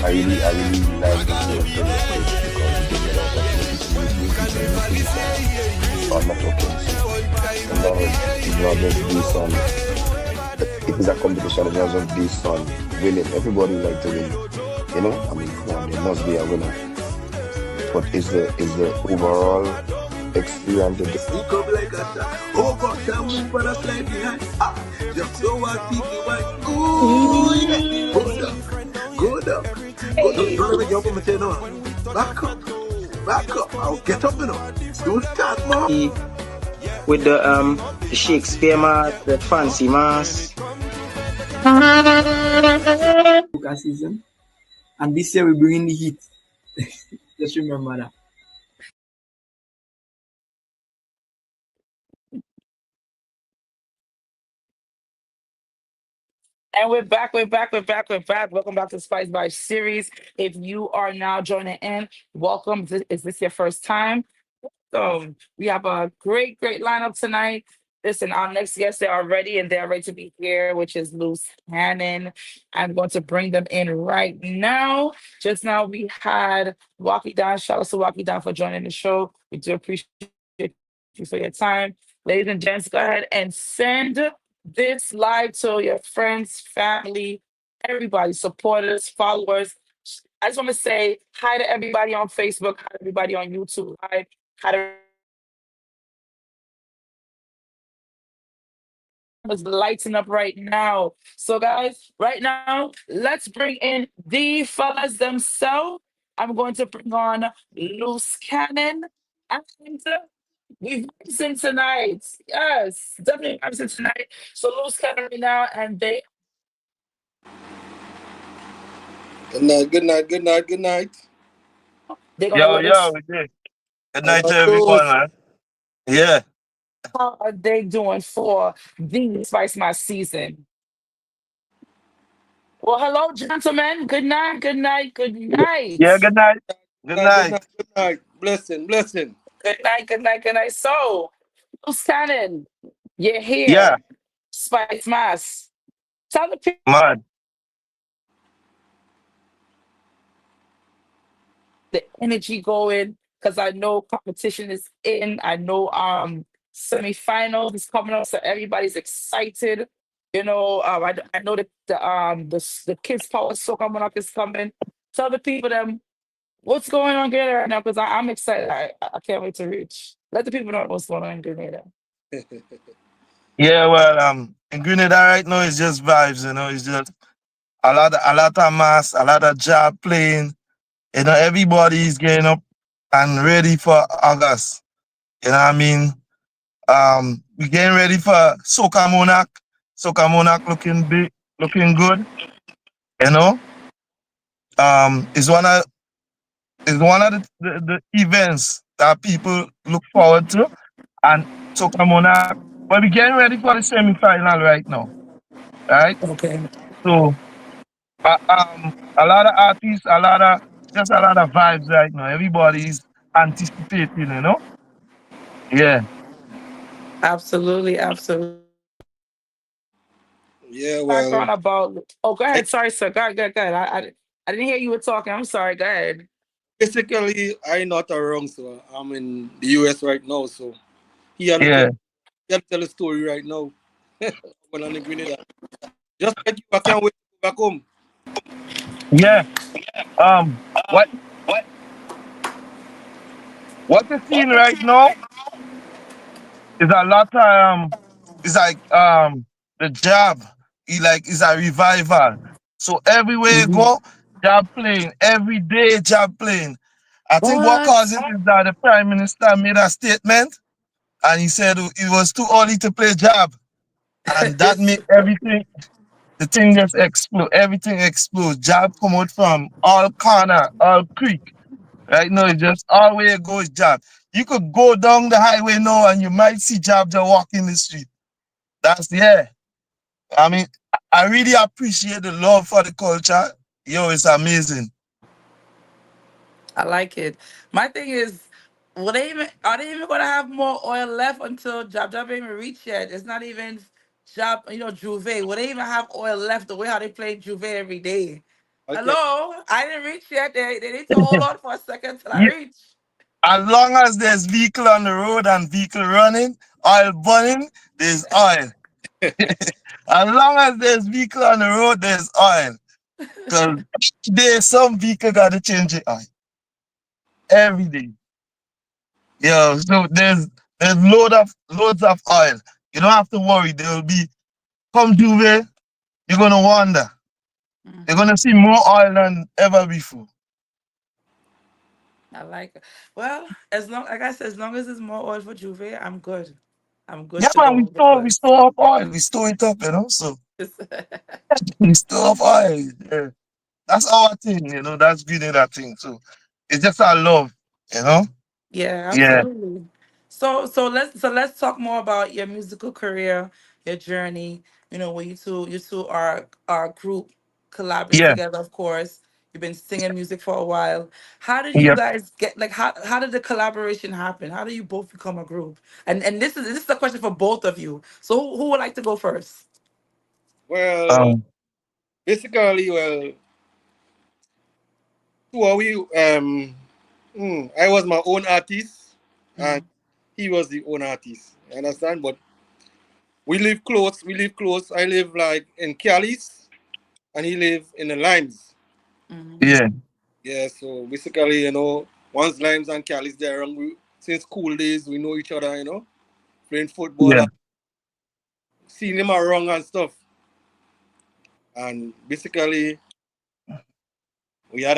F: I really like the way of the place because you get a lot of people to use music and everything from talking. So and now it's not just based on it is a competition. It's not just based on winning. Everybody like to win. You know, I mean, come on, there must be a winner. But is the overall experience of the
B: We come like a shot. Oh, God, that move for the slide behind. Ah, just so I think you want. Ooh, yeah. Hold up. Go up. Go, don't let me jump on my chain on. Back up. Back up. I'll get up, you know. Don't start, man.
G: With the Shakespeare mask, the fancy mask. Season. And this year we bring in the heat. Just remember that.
A: And we're back, we're back, we're back, we're back. Welcome back to the Spice by series. If you are now joining in, welcome. Is this your first time? So we have a great lineup tonight. Listen, our next guests, they are ready and they're ready to be here, which is Loose Cannon. I'm going to bring them in right now. Just now we had Walkie Down. Shout out to Walkie Down for joining the show. We do appreciate you for your time. Ladies and gents, go ahead and send this live to your friends, family, everybody, supporters, followers. I just want to say hi to everybody on Facebook, hi to everybody on YouTube Live, hi to is lighting up right now. So, guys, right now, let's bring in the fellas themselves. I'm going to bring on Loose Cannon and we've seen tonight. Yes, definitely I'm tonight. So Loose Cannon right now, and
B: Good night, good night, good night, good night.
A: they're gonna
H: Yo,
A: let
H: yo,
A: us.
H: we did. Good night
B: Hello,
H: to everyone,
B: Bruce.
H: man. Yeah,
A: How are they doing for the Spice My season? Well, hello, gentlemen. Good night. Good night. Good night.
H: yeah. Good night.
B: Good
H: Good
B: night, good
H: night.
B: night, good night. Blessing, blessing.
A: Good night. Good night. Good night. So, Loose Cannon, you're
H: Yeah,
A: here. Spice Mass. Tell the people
H: man.
A: the energy going because I know competition is in. I know semifinals is coming up, so everybody's excited. You know, I know that the kids power soca monarch is coming. Tell the people them what's going on Grenada right now because I'm excited. I can't wait to reach. Let the people know what's going on in Grenada.
H: Yeah, well, in Grenada right now it's just vibes. You know, it's just a lot of mass, a lot of job playing. You know, everybody's getting up and ready for August. You know what I mean? We getting ready for Soca Monarch. Soca Monarch looking big, looking good. You know, it's one of the events that people look forward to. And Soca Monarch, but we're getting ready for the semi-final right now, right?
A: Okay.
H: So, a lot of artists, just a lot of vibes right now. Everybody's anticipating, you know? Yeah,
A: Absolutely, absolutely.
B: Yeah, well,
A: Background about oh go
B: I,
A: ahead. Sorry, sir. Go ahead. I didn't hear you were talking. I'm sorry. Go ahead.
B: basically, I'm not around, so I'm in the US right now, so he had to tell,
H: yeah,
B: he had to tell a story right now. When I'm in Grenada. Just like you, I can't wait to go back home.
H: yeah. Um, what what you're seeing right now is a lot of it's like the job. Is a revival. So everywhere you
A: Mhm.
H: go, job playing every day, job playing. I think what caused
A: What?
H: it is that the prime minister made a statement and he said it was too early to play job, and that made everything the thing just explode. Everything explodes. Job come out from all corner, all creek. Right now, it's just all where you go is job. You could go down the highway now and you might see job just walking the street. That's yeah. I mean, I really appreciate the love for the culture. Yo, it's amazing.
A: I like it. My thing is, will they even are they even gonna have more oil left until Job ain't even reached yet? It's not even Job, Juve. Will they even have oil left the way how they play Juve every day?
B: I tell
A: Hello, I didn't reach yet. They need to hold on for a second till I
H: Yeah,
A: reach.
H: As long as there's vehicle on the road and vehicle running, oil burning, there's oil. As long as there's vehicle on the road, there's oil. Because there's some vehicle got to change the oil every day. Yo, so there's loads of oil. You don't have to worry. There will be come Juve, you're gonna wonder. You're gonna see more oil than ever before.
A: I like it. Well, as long like I said, as long as there's more oil for Juve, I'm good. I'm
H: Yeah,
A: good to
H: man,
A: go
H: we
A: because
H: store up oil. We store it up, So we store up oil. Yeah. That's our thing, That's really that thing. So it's just our love, you know.
A: yeah,
H: Yeah,
A: absolutely. So let's talk more about your musical career, your journey. When you two are group collabing
H: yeah,
A: together, of course. You've been singing music for a while. How did you
H: yeah.
A: guys get like how did the collaboration happen? How do you both become a group? And this is a question for both of you. So who would like to go first?
I: Well,
H: Um,
I: basically, who are we? I was my own artist, and
A: Mm,
I: he was the own artist. You understand? But we live close. We live close. I live like in Callis, and he live in the Limes.
A: mm,
H: yeah,
I: Yeah. So basically, once Limes and Callis they're around, since school days we know each other. Playing football
H: yeah.
I: and seeing him around and stuff. And basically, we had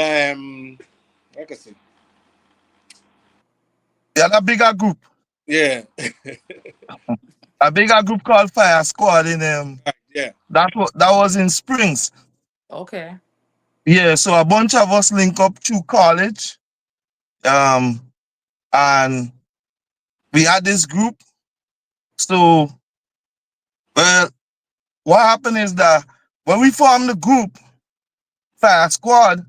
I: like I say,
H: We had a bigger group,
I: yeah,
H: called Fire Squad in
I: yeah,
H: that was in Springs.
A: okay.
H: Yeah, so a bunch of us link up through college. Um, and we had this group. So, well, what happened is that when we formed the group, Fire Squad,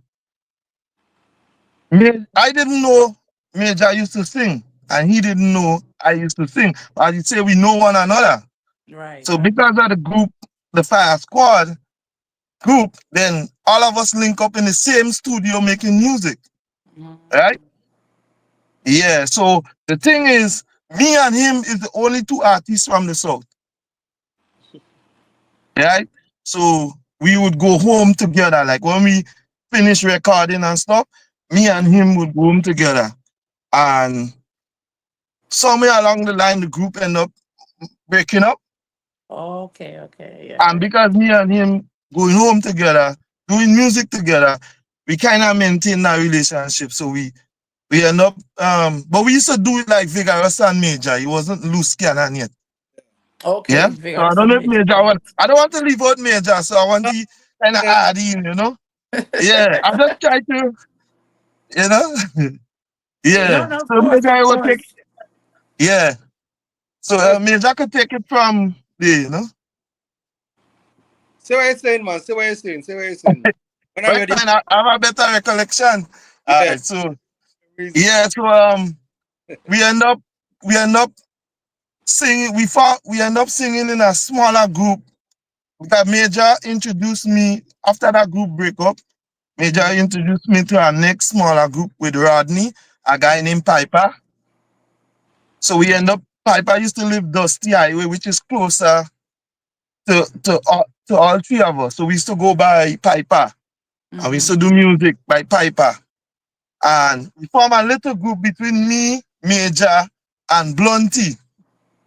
H: I didn't know Major used to sing, and he didn't know I used to sing. As you say, we know one another.
A: Right,
H: So
A: right.
H: because of the group, the Fire Squad group, then all of us link up in the same studio making music,
A: Mm,
H: right? Yeah. So the thing is, me and him is the only two artists from the South, right? So we would go home together. Like when we finish recording and stuff, me and him would go home together. And somewhere along the line, the group end up breaking up.
A: okay, okay,
H: And
A: yeah.
H: because me and him going home together, doing music together, we kind of maintain that relationship. So we end up, but we used to do it like Vigorous and Major. It wasn't loose cannon yet.
A: Okay,
H: Yeah. So I
A: vigorous
H: don't know
A: and
H: if
A: major.
H: Major want, I don't want to leave out Major, so I want
I: uh,
H: to kind of
I: yeah,
H: add in. Yeah. I just try to, you know.
A: No,
H: Yeah.
A: no, of
H: So
A: course, of
H: Major will take,
A: course.
H: yeah. So
I: yeah.
H: Major could take it from there.
I: Say what you're saying, man. Say what you're saying. Say what you're saying. When I'm
H: Right,
I: ready,
H: man, I have a better recollection. All
I: yeah.
H: right, so yeah, so we end up we end up singing. We end up singing in a smaller group. Because Major introduced me after that group breakup. Major
A: Mm,
H: introduced me to our next smaller group with Rodney, a guy named Piper. So we end up. Piper used to live Dusty Highway, which is closer to all three of us. So we used to go by Piper, and we used to
A: mm-hmm.
H: do music by Piper. And we form a little group between me, Major, and Blunty,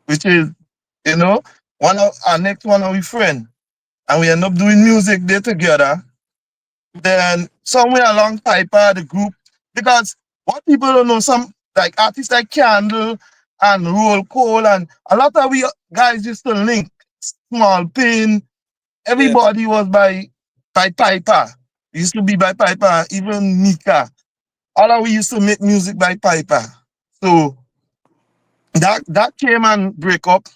H: which is, one of our next one of our friend. And we end up doing music there together. Then somewhere along Piper, the group, because what people don't know, some like artists like Candle and Roll Cole, and a lot of we guys used to link. Small Pain,
I: Yeah,
H: everybody was by Piper. Used to be by Piper, even Mika. All of we used to make music by Piper. So that came and break up.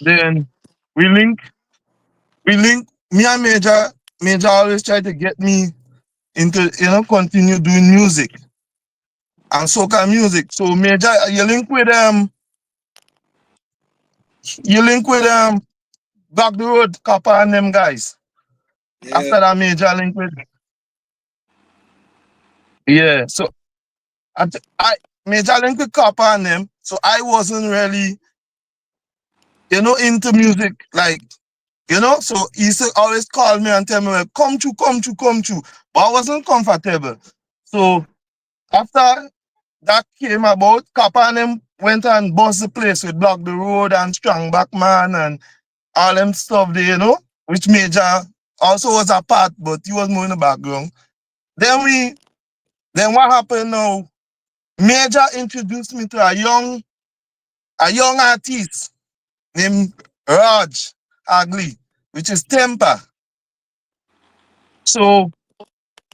H: Then we link, me and Major always try to get me into, continue doing music and soca music. So Major, you link with Back the Road, Kappa and them guys.
I: yeah.
H: After that Major link with, yeah. So Major Link with Copper and them, so I wasn't really, into music, like, so he used to always call me and tell me, well, come to. But I wasn't comfortable. So after that came about, Copper and them went and bust the place with Block the Road and Strong Back Man and all them stuff there, which Major also was a part, but he was more in the background. Then what happened now? Major introduced me to a young artist named Raj Agli, which is Temper. So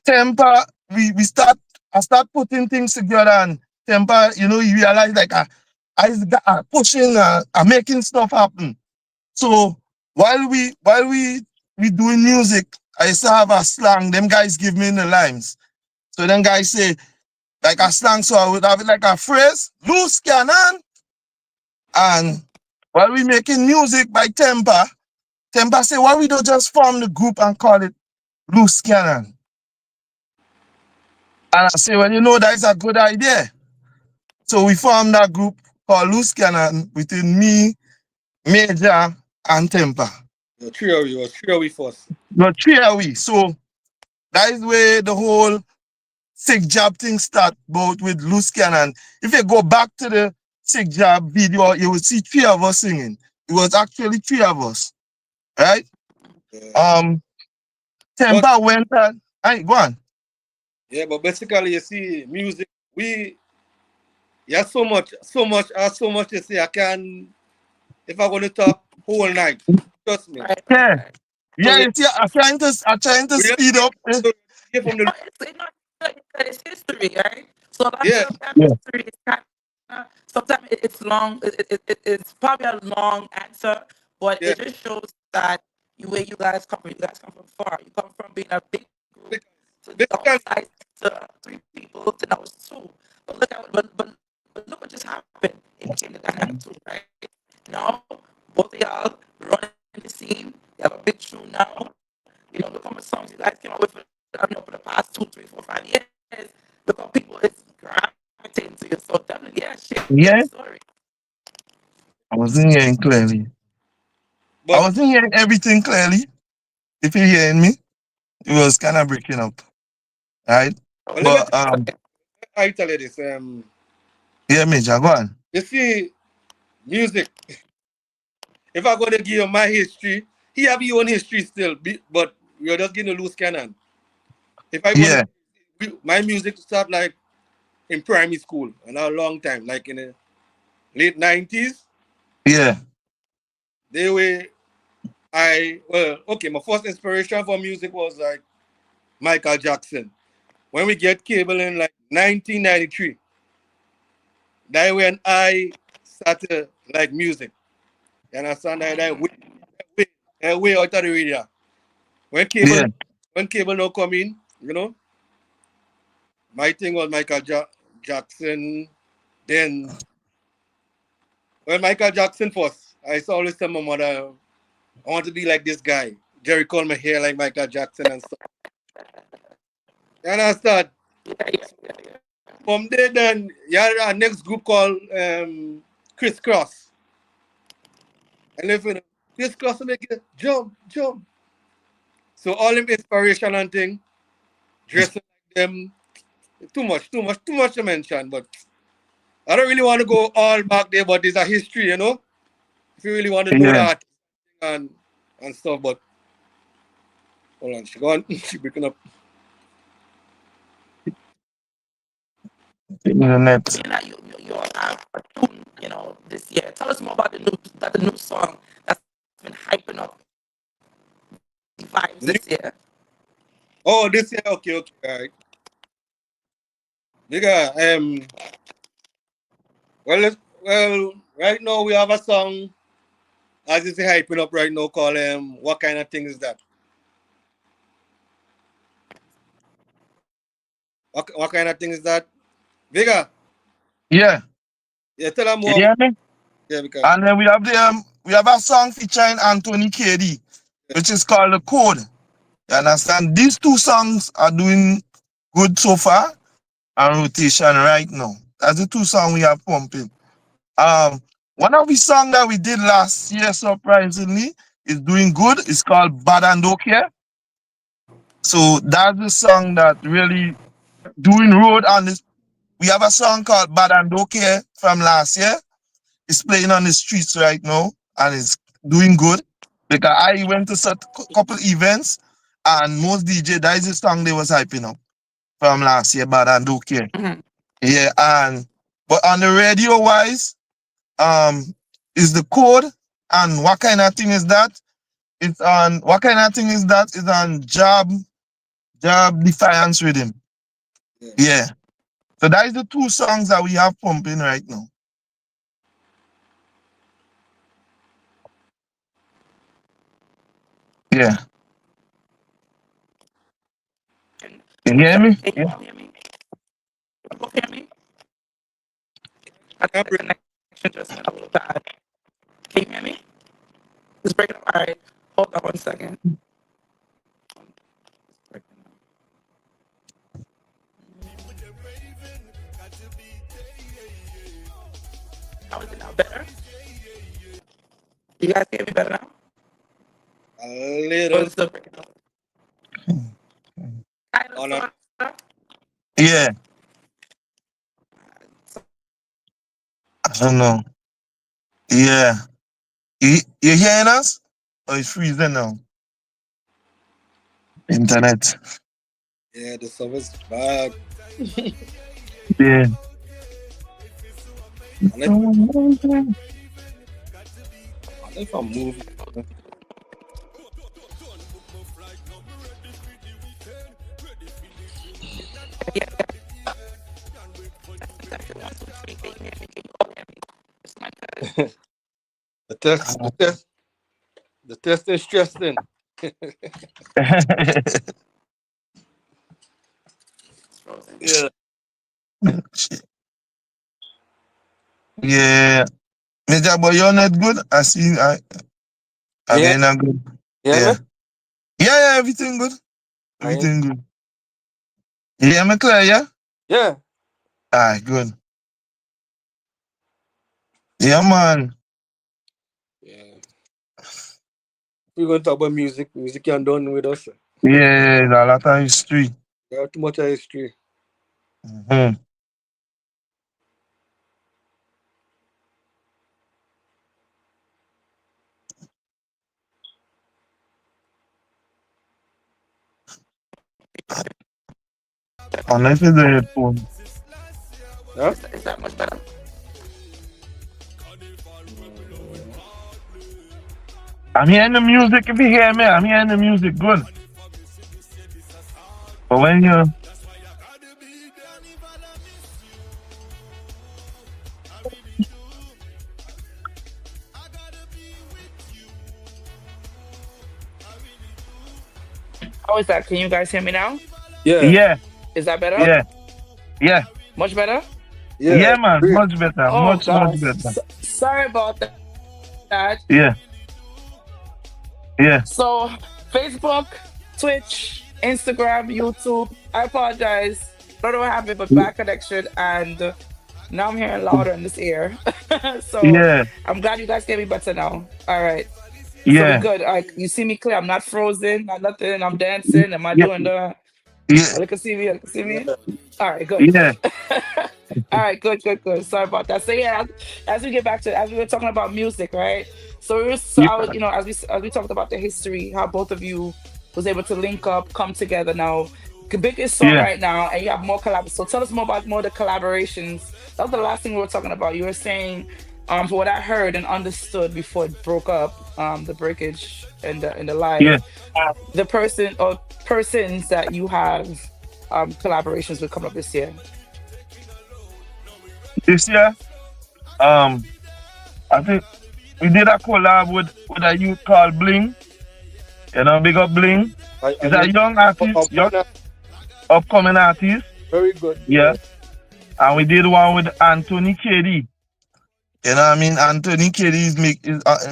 H: Temper, I start putting things together, and Temper, you realize like I pushing, I making stuff happen. So while we doing music, I used to have a slang. Them guys give me the lines. So them guys say like a slang, so I would have it like a phrase, loose cannon. And while we making music by Temper say, why we don't just form the group and call it Loose Cannon? And I say, well, that is a good idea. So we formed that group called Loose Cannon between me, Major, and Temper.
I: The three of we first.
H: The three of we. So that is where the whole Sick Job thing start, both with Loose Cannon. If you go back to the Sick Job video, you will see three of us singing. It was actually three of us, right?
I: Yeah.
H: Temper went and go on.
I: Yeah, but basically, you see, music, so much to say. I can, if I'm going to talk whole night, trust me.
H: Yeah, you see, I'm trying to speed up.
A: It's history, right? So a lot
I: Yeah.
A: of history is kind of, sometimes it's long. It's probably a long answer, but it just shows that where you guys come from. You guys come from far. You come from being a big group to downsize to 3 people to now it's 2. But look what just happened. It became the dynamic 2, right? Now both of y'all running the scene. You have a big show now. Look how much songs you guys came up with for the past 2, 3, 4, 5 years. Look how people is gravitating to you. So definitely, share story.
H: I wasn't hearing clearly. I wasn't hearing everything clearly. If you're hearing me, it was kind of breaking up, right?
I: But I tell you this.
H: Yeah, Major, go on.
I: You see, music. If I'm going to give you my history, he have your own history still, but you're just getting a Loose Cannon. If I go my music start like in primary school, and a long time, like in the late 90s.
H: Yeah.
I: My first inspiration for music was like Michael Jackson. When we get cable in like 1993, that when I started like music. You understand that way out of the radio. When cable now come in, my thing was Michael Jackson. Then when Michael Jackson first, I used to always tell my mother, I want to be like this guy. Jerry called my hair like Michael Jackson and stuff. You understand? From there, then our next group called Criss Cross. And if Criss Cross will make it jump. So all them inspiration and thing, dressing like them, too much to mention. But I don't really want to go all back there, but there's a history, If you really want to know that and stuff, but hold on, she breaking up.
H: The net.
A: You have a tune, this year. Tell us more about the new song that's been hyping up the vibes this year.
I: Oh, this year, okay, all right. Nigga, well, right now we have a song, as you say, hyping up right now, called What Kind of Thing Is That? What kind of thing is that? Vega?
H: Yeah.
I: Yeah, tell them more.
H: Yeah,
I: because
H: and then we have a song featuring Anthony KD, which is called The Code. You understand? These 2 songs are doing good so far. and Rotation right now. That's the two songs we have pumping. One of the songs that we did last year, surprisingly, is doing good. It's called Bad and Don't Care. So that's the song that really doing road on this. We have a song called Bad and Don't Care from last year. It's playing on the streets right now and it's doing good. Because I went to a couple events and most DJ, that is the song they was hyping up from last year, Bad and Don't Care. Yeah, but on the radio wise, is the code and what kind of thing is that? It's on what kind of thing is that? It's on Job Defiance Rhythm. Yeah. So that is the two songs that we have pumping right now. Yeah. You hear me?
A: Can you
H: Yeah.
A: hear me? You hear me? I think the connection just went a little bad. Can you hear me? It's breaking up. All right. Hold on 1 second. How is it now? Better? You guys hear me better now?
I: A
A: Or
I: little.
A: is it still breaking up?
I: Oh, no.
H: Yeah. I don't know. Yeah. You hearing us? Or it's freezing now? Internet.
I: Yeah, the service bad.
H: Yeah.
I: If I move. The test is stressing. Yeah.
H: Yeah. Major boy, you're not good. I see.
I: Yeah.
H: Not good.
I: Yeah.
H: Yeah, everything good. Everything good. You hear me clear, yeah?
I: Yeah.
H: Alright, good. Yeah, man.
I: Yeah. We're going to talk about music. Music can done with us.
H: Yeah, a lot of history.
I: There too much history.
H: Mm-hmm. Unless it's the headphone.
I: Huh?
A: Is that much better?
H: I'm hearing the music. If you hear me, I'm hearing the music good. But when you
A: How is that? Can you guys hear me now?
H: yeah,
A: Is that better?
H: yeah,
A: Much better?
H: yeah, man,
I: great.
H: much better,
A: Oh,
H: much
A: God.
H: better.
A: Sorry about that.
H: Yeah.
A: So, Facebook, Twitch, Instagram, YouTube. I apologize. Don't know what happened, but bad connection. And now I'm hearing louder in this ear. So,
H: Yeah.
A: I'm glad you guys get me better now. All right.
H: Yeah.
A: So, we're good. You see me clear. I'm not frozen, not nothing. I'm dancing. Am I
H: Yeah.
A: doing the.
H: Yeah.
A: You can see me. You can see me. All right, good.
H: Yeah.
A: All right, good. Sorry about that. So yeah, as we get back to as we were talking about music, right? So we were, I was, as we talked about the history, how both of you was able to link up, come together. Now, the biggest song right now, and you have more collabs. So tell us more about more of the collaborations. That was the last thing we were talking about. You were saying, from what I heard and understood before it broke up, the breakage in the live, the person or persons that you have collaborations with coming up this year.
H: This year, I think we did a collab with a youth called Bling. You know, big up Bling. He's a young artist, young upcoming artist.
I: Very good.
H: Yeah. And we did one with Anthony KD. You know what I mean? Anthony KD is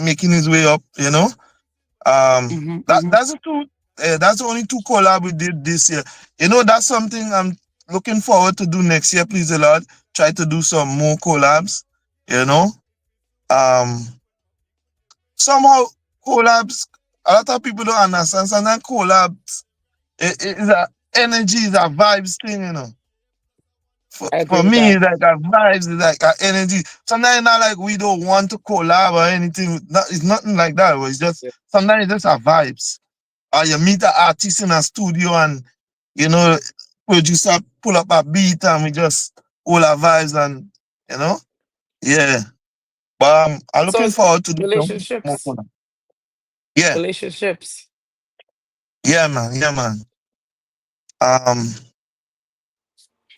H: making his way up, you know. That's the only two collab we did this year. You know, that's something I'm looking forward to do next year, please the Lord. Try to do some more collabs, you know. Somehow collabs, a lot of people don't understand. Sometimes collabs is a energy, is a vibes thing, you know.
A: I agree
H: For
A: with
H: me,
A: that.
H: like a vibes, is like a energy. Sometimes it's not like we don't want to collab or anything. It's nothing like that. It's just
I: Yeah.
H: sometimes it's just a vibes. Or you meet an artist in a studio and you know, producer pull up a beat and we just all our vibes and you know, yeah. But I'm
A: So
H: looking
A: it's
H: forward to do some more
A: relationships.
H: collab. Yeah,
A: Relationships.
H: yeah, man, yeah, man. Um,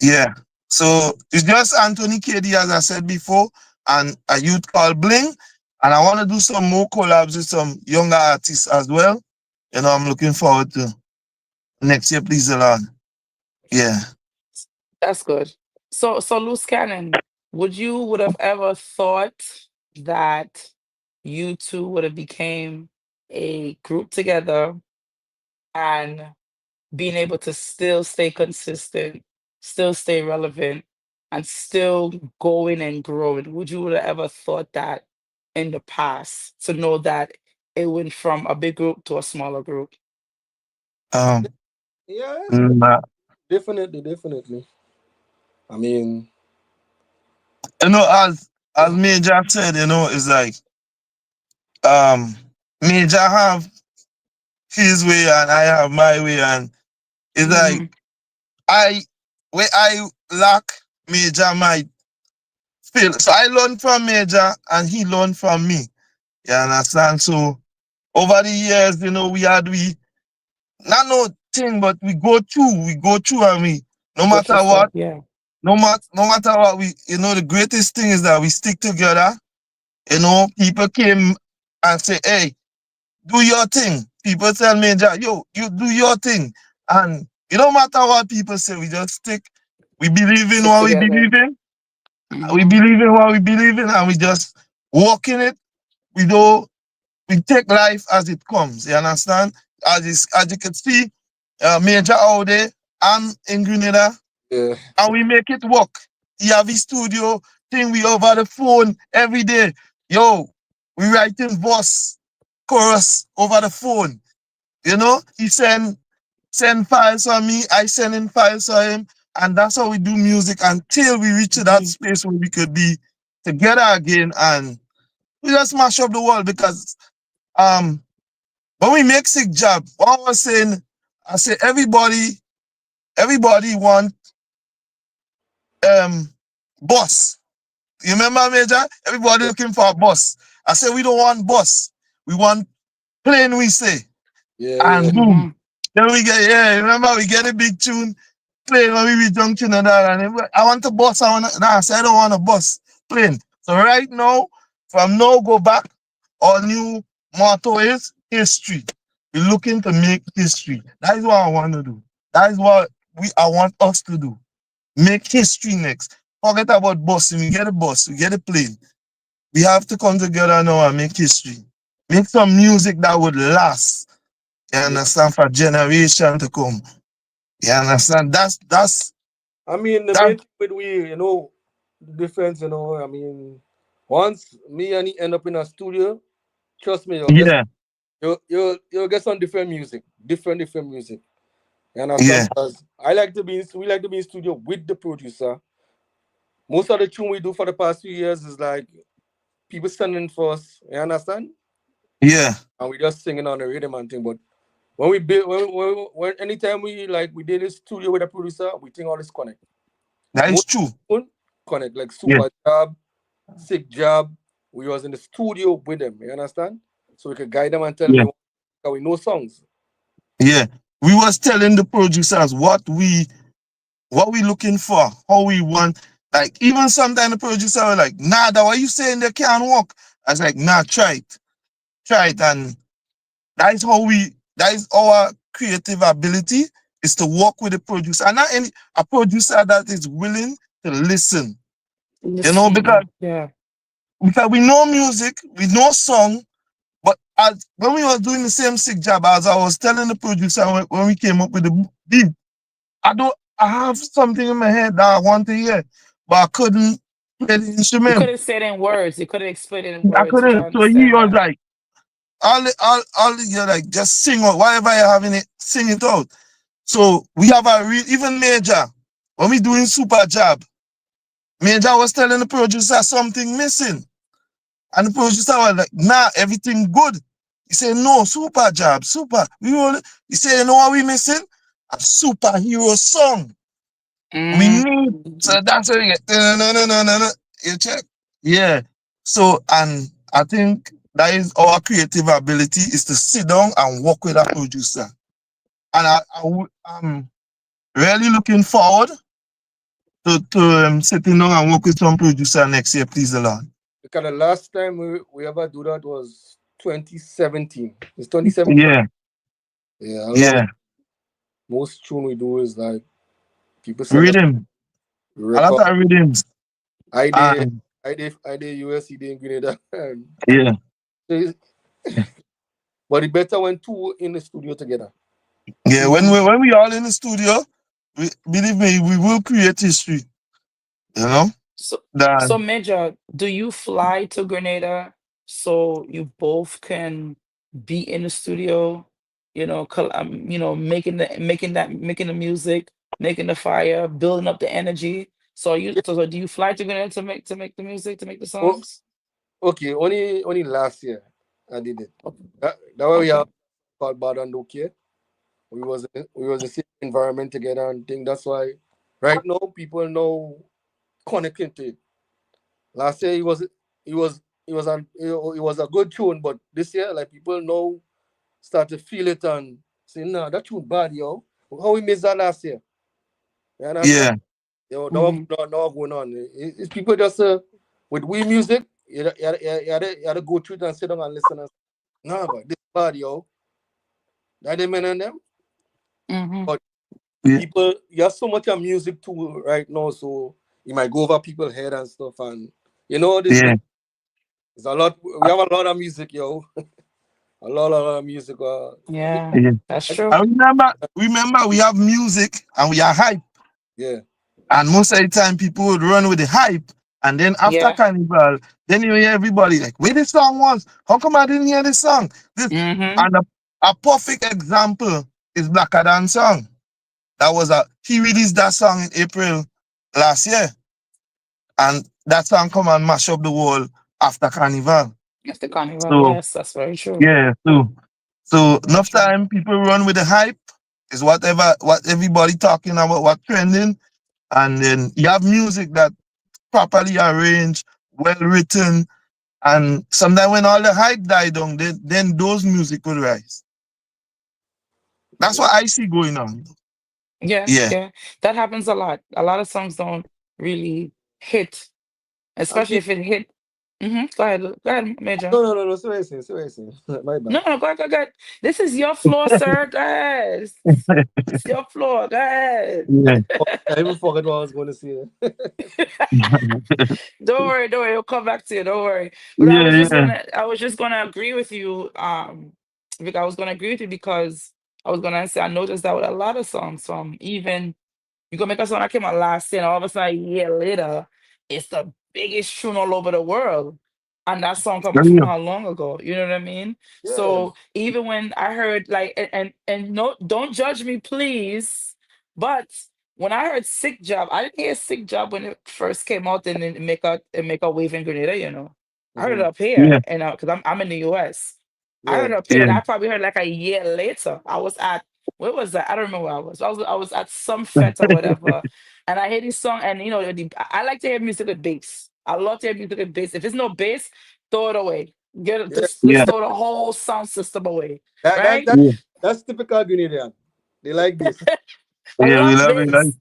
H: yeah. So it's just Anthony KD, as I said before, and a youth called Bling. And I want to do some more collabs with some younger artists as well. You know, I'm looking forward to next year, please the Lord. Yeah.
A: That's good. So loose cannon, would have ever thought that you two would have became a group together and being able to still stay consistent, still stay relevant, and still going and growing? Would you have ever thought that in the past to know that it went from a big group to a smaller group?
H: Um,
I: Yeah,
H: nah.
I: definitely. I mean,
H: You know, as Major said, you know, it's like Major have his way and I have my way, and it's like
A: Hmm.
H: I where I lack, Major might feel. So I learned from Major and he learned from me. You understand? So over the years, you know, we not no thing, but we go through and we no
A: Go
H: matter
A: through stuff,
H: what,
A: yeah.
H: no matter what we you know, the greatest thing is that we stick together. You know, people came and say, hey, do your thing. People tell me, yo, you do your thing. And it don't matter what people say, we just stick. We believe in
A: Stick
H: what we
A: together.
H: believe in. We
A: Hmm.
H: believe in what we believe in and we just walk in it. We do we take life as it comes. You understand? As you can see, Major out there and in Grenada,
I: yeah,
H: and we make it work. He have his studio thing, we over the phone every day. Yo, we writing verse, chorus over the phone. You know, he send files on me, I send in files on him, and that's how we do music until we reach to that
A: Hmm.
H: space where we could be together again and we just mash up the world because when we make sick job, what I was saying, I say everybody want um boss. You remember, Major? Everybody looking for a bus. I said we don't want bus. We want plane, we say.
I: yeah.
H: And
A: Hmm.
H: boom. Then we get, yeah, remember we get a big tune, plane when we reach junction and that. And I want a bus. I said I don't want a bus, plane. So right now, from now go back, our new motto is history. We're looking to make history. That is what I want to do. That is what I want us to do. Make history next. Forget about busing. We get a bus, we get a plane. We have to come together now and make history. Make some music that would last. You
I: Yeah.
H: understand? For generation to come. You understand?
I: I mean, the
H: That
I: main thing with we, the difference, I mean, once me and he end up in a studio, trust me,
H: yeah,
I: you'll get some different music, different music. You understand?
H: yeah,
I: Because we like to be in studio with the producer. Most of the tune we do for the past few years is like people sending for us. You understand?
H: yeah.
I: And we just singing on the rhythm and thing. But when we build, when anytime we did this studio with a producer, we think all this connect.
H: That is
I: Most
H: true.
I: connect like
H: Yeah,
I: super job, sick job. We was in the studio with them. You understand? So we could guide them and tell
H: yeah,
I: them that we know songs.
H: yeah. We was telling the producers what we looking for, how we want. Like even sometimes the producer was like, nah, that what you saying they can't work. I was like, nah, try it, and that is our creative ability is to work with the producer, and not any a producer that is willing to listen. You know,
A: Listen, yeah.
H: because we know music, we know song, but as when we were doing the same sick job, as I was telling the producer when we came up with the beat, I I have something in my head that I want to hear, but I couldn't play the
A: You
H: instrument.
A: couldn't say it in words. You couldn't explain it in
H: I
A: words, which I
H: couldn't. So he
A: understand
H: was
A: that.
H: like, all you're like, just sing out whatever you're having it, sing it out. So we have a real, even Major, when we doing super job, Major was telling the producer something missing. And the producer was like, nah, everything good. He said, no, super job, super. He said, you know what we missing? A superhero song. We need, so that's what you get. No. You check. Yeah. So, and I think that is our creative ability is to sit down and work with a producer. And I'm really looking forward to sitting down and work with some producer next year, please the Lord.
I: Because the last time we ever do that was 2017. It's 2017.
H: Yeah.
I: Yeah. Most tune we do is like people send us
H: Rhythm. A
I: record.
H: lot of rhythms.
I: I did USC in Grenada.
H: Yeah.
I: But it better when two in the studio together.
H: Yeah, when we all in the studio, believe me, we will create history. You know?
A: So Major, do you fly to Grenada so you both can be in the studio, making the music, making the fire, building up the energy? So do you fly to Grenada to make the music, to make the songs?
I: Okay, only last year I did it. That way we have called Bad and Okay. We was in the same environment together and thing. That's why right now people know connecting to it. Last year it was a good tune, but this year like people know start to feel it and say, nah, that tune bad, yo. How we missed that last year? You understand? Yo, now going on. It's people just with we music, you had to go through it and sit down and listen and say, nah, but this bad, yo. That they men and them. But people, you have so much of music too right now, so you might go over people's head and stuff, and you know this. It's a lot. We have a lot of music, yo. A lot of music.
A: That's true.
H: I remember we have music and we are hype.
I: Yeah.
H: And most of the time people would run with the hype. And then after Carnival, then you hear everybody like, where this song was? How come I didn't hear this song? And a perfect example is Blacker Than Song. He released that song in April last year. And that song come and mash up the world after Carnival.
A: After Carnival, yes, that's very true.
H: Yeah, so enough time people run with the hype is what everybody talking about, what trending, and then you have music that properly arranged, well written, and sometimes when all the hype die down, then those music will rise. That's what I see going on.
A: Yeah. That happens a lot. A lot of songs don't really hit, especially if it hit. Go ahead, Major.
I: No. So I say. My bad.
A: No, go ahead. This is your floor, sir. Go ahead. It's your floor. Go ahead.
I: I even forgot what I was going to say.
A: Don't worry. It'll come back to you. Don't worry. But I was just gonna agree with you. Vic, I was gonna agree with you because I was gonna say I noticed that with a lot of songs from even you gonna make a song that came out last year, and all of a sudden a year later, it's the biggest tune all over the world. And that song coming from how long ago? You know what I mean?
I: Yeah.
A: So even when I heard like and no, don't judge me, please. But when I heard Sick Job, I didn't hear Sick Job when it first came out and then make a wave in Grenada, you know. I heard it up here and because I'm in the US. I heard it up here and I probably heard like a year later. I was at where was that? I don't remember where I was. I was at some fete or whatever. And I hear this song, and you know, I like to hear music with bass. I love to hear music with bass. If it's no bass, throw it away. Let's throw the whole sound system away. Right?
I: That's typical Grenadian. They like this.
A: I love bass.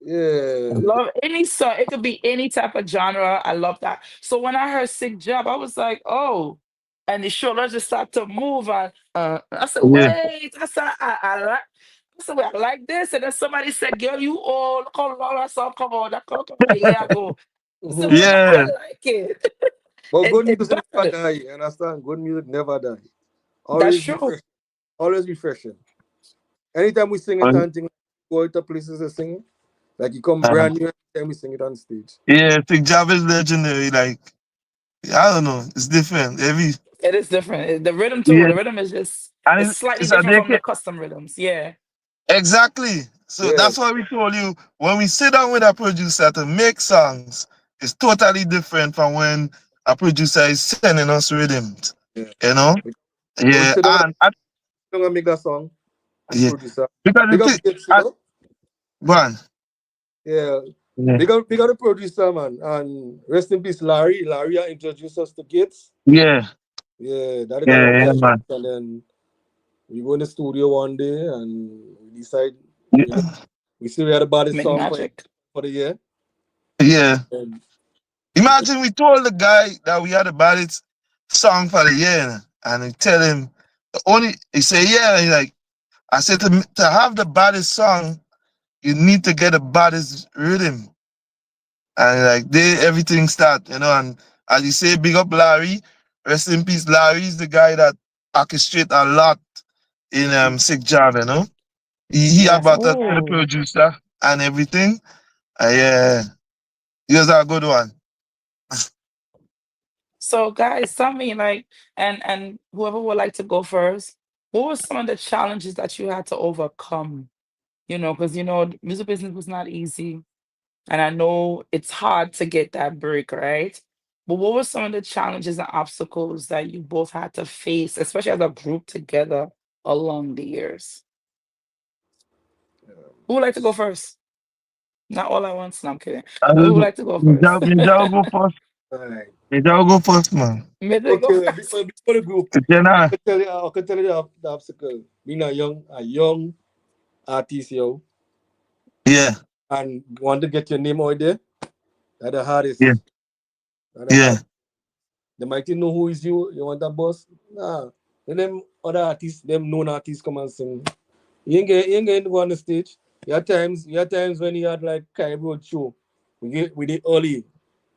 I: Yeah.
A: I love any song. It could be any type of genre. I love that. So when I heard Sick Job, I was like, oh. And the shoulders just start to move. And I said, wait. I said, I like this. And then somebody said, girl, you all look how long that song come on. That come a year ago. So I like it.
I: But good music never die. You understand? Good music never die.
A: That's true.
I: Always refreshing. Anytime we sing it and thing, go to places and sing, Like he come brand new every time we sing it on stage.
H: Yeah, Sig Job is legendary. Like, I don't know, it's different.
A: It is different. The rhythm too.
H: Yeah,
A: The rhythm is just
H: and
A: it's slightly
H: it's a
A: different from the
H: decade.
A: custom rhythms. Yeah.
H: Exactly. So
I: Yeah.
H: that's why we told you when we sit down with a producer to make songs, it's totally different from when a producer is sending us rhythms.
I: Yeah.
H: You know?
I: When we
H: Yeah,
I: sit down
H: and
I: and make that song, the
H: yeah,
I: producer.
H: because
I: Big
H: the
I: up
H: thing,
I: Gates, you know?
H: man,
I: Yeah.
H: yeah,
I: Big up the producer, man. And rest in peace, Larry. Larry introduced us to Gates.
H: yeah,
I: Yeah, that got
H: yeah,
I: love
H: yeah,
I: that.
H: man.
I: And then we go in the studio one day and we decide,
H: Yeah,
I: you know, we see we had the baddest
A: Make
I: song
A: magic.
I: for the year.
H: yeah.
I: And
H: Imagine we told the guy that we had the baddest song for the year, and we tell him he say yeah. He like I said to have the baddest song, you need to get the baddest rhythm, and like everything start, and as you say, big up Larry, rest in peace. Larry is the guy that orchestrate a lot in Sick Job, He
A: Yes.
H: about us to the
A: Oh.
H: producer and everything. Yeah, he was a good one.
A: So guys, tell me like and whoever would like to go first, what were some of the challenges that you had to overcome? Because music business was not easy. And I know it's hard to get that break, right? But what were some of the challenges and obstacles that you both had to face, especially as a group together along the years? Who would like to go first? Not all at once. No, I'm kidding.
H: I
A: But who
H: don't
A: would
H: know.
A: like to go first?
H: Major go first.
I: all right.
H: Major go first, man.
A: Maybe go
I: Okay,
A: first.
I: before the group,
H: Then
I: I can tell you the obstacle. Being a young artist, yo,
H: yeah,
I: and want to get your name out there, that's the
H: yeah,
I: hardest. That's the
H: yeah.
I: hardest. They might know who is you. You want that boss? Nah. When them other artists, them known artists come and sing. You ain't getting to go on the stage. You had times when you had like Kai Road show. We did early,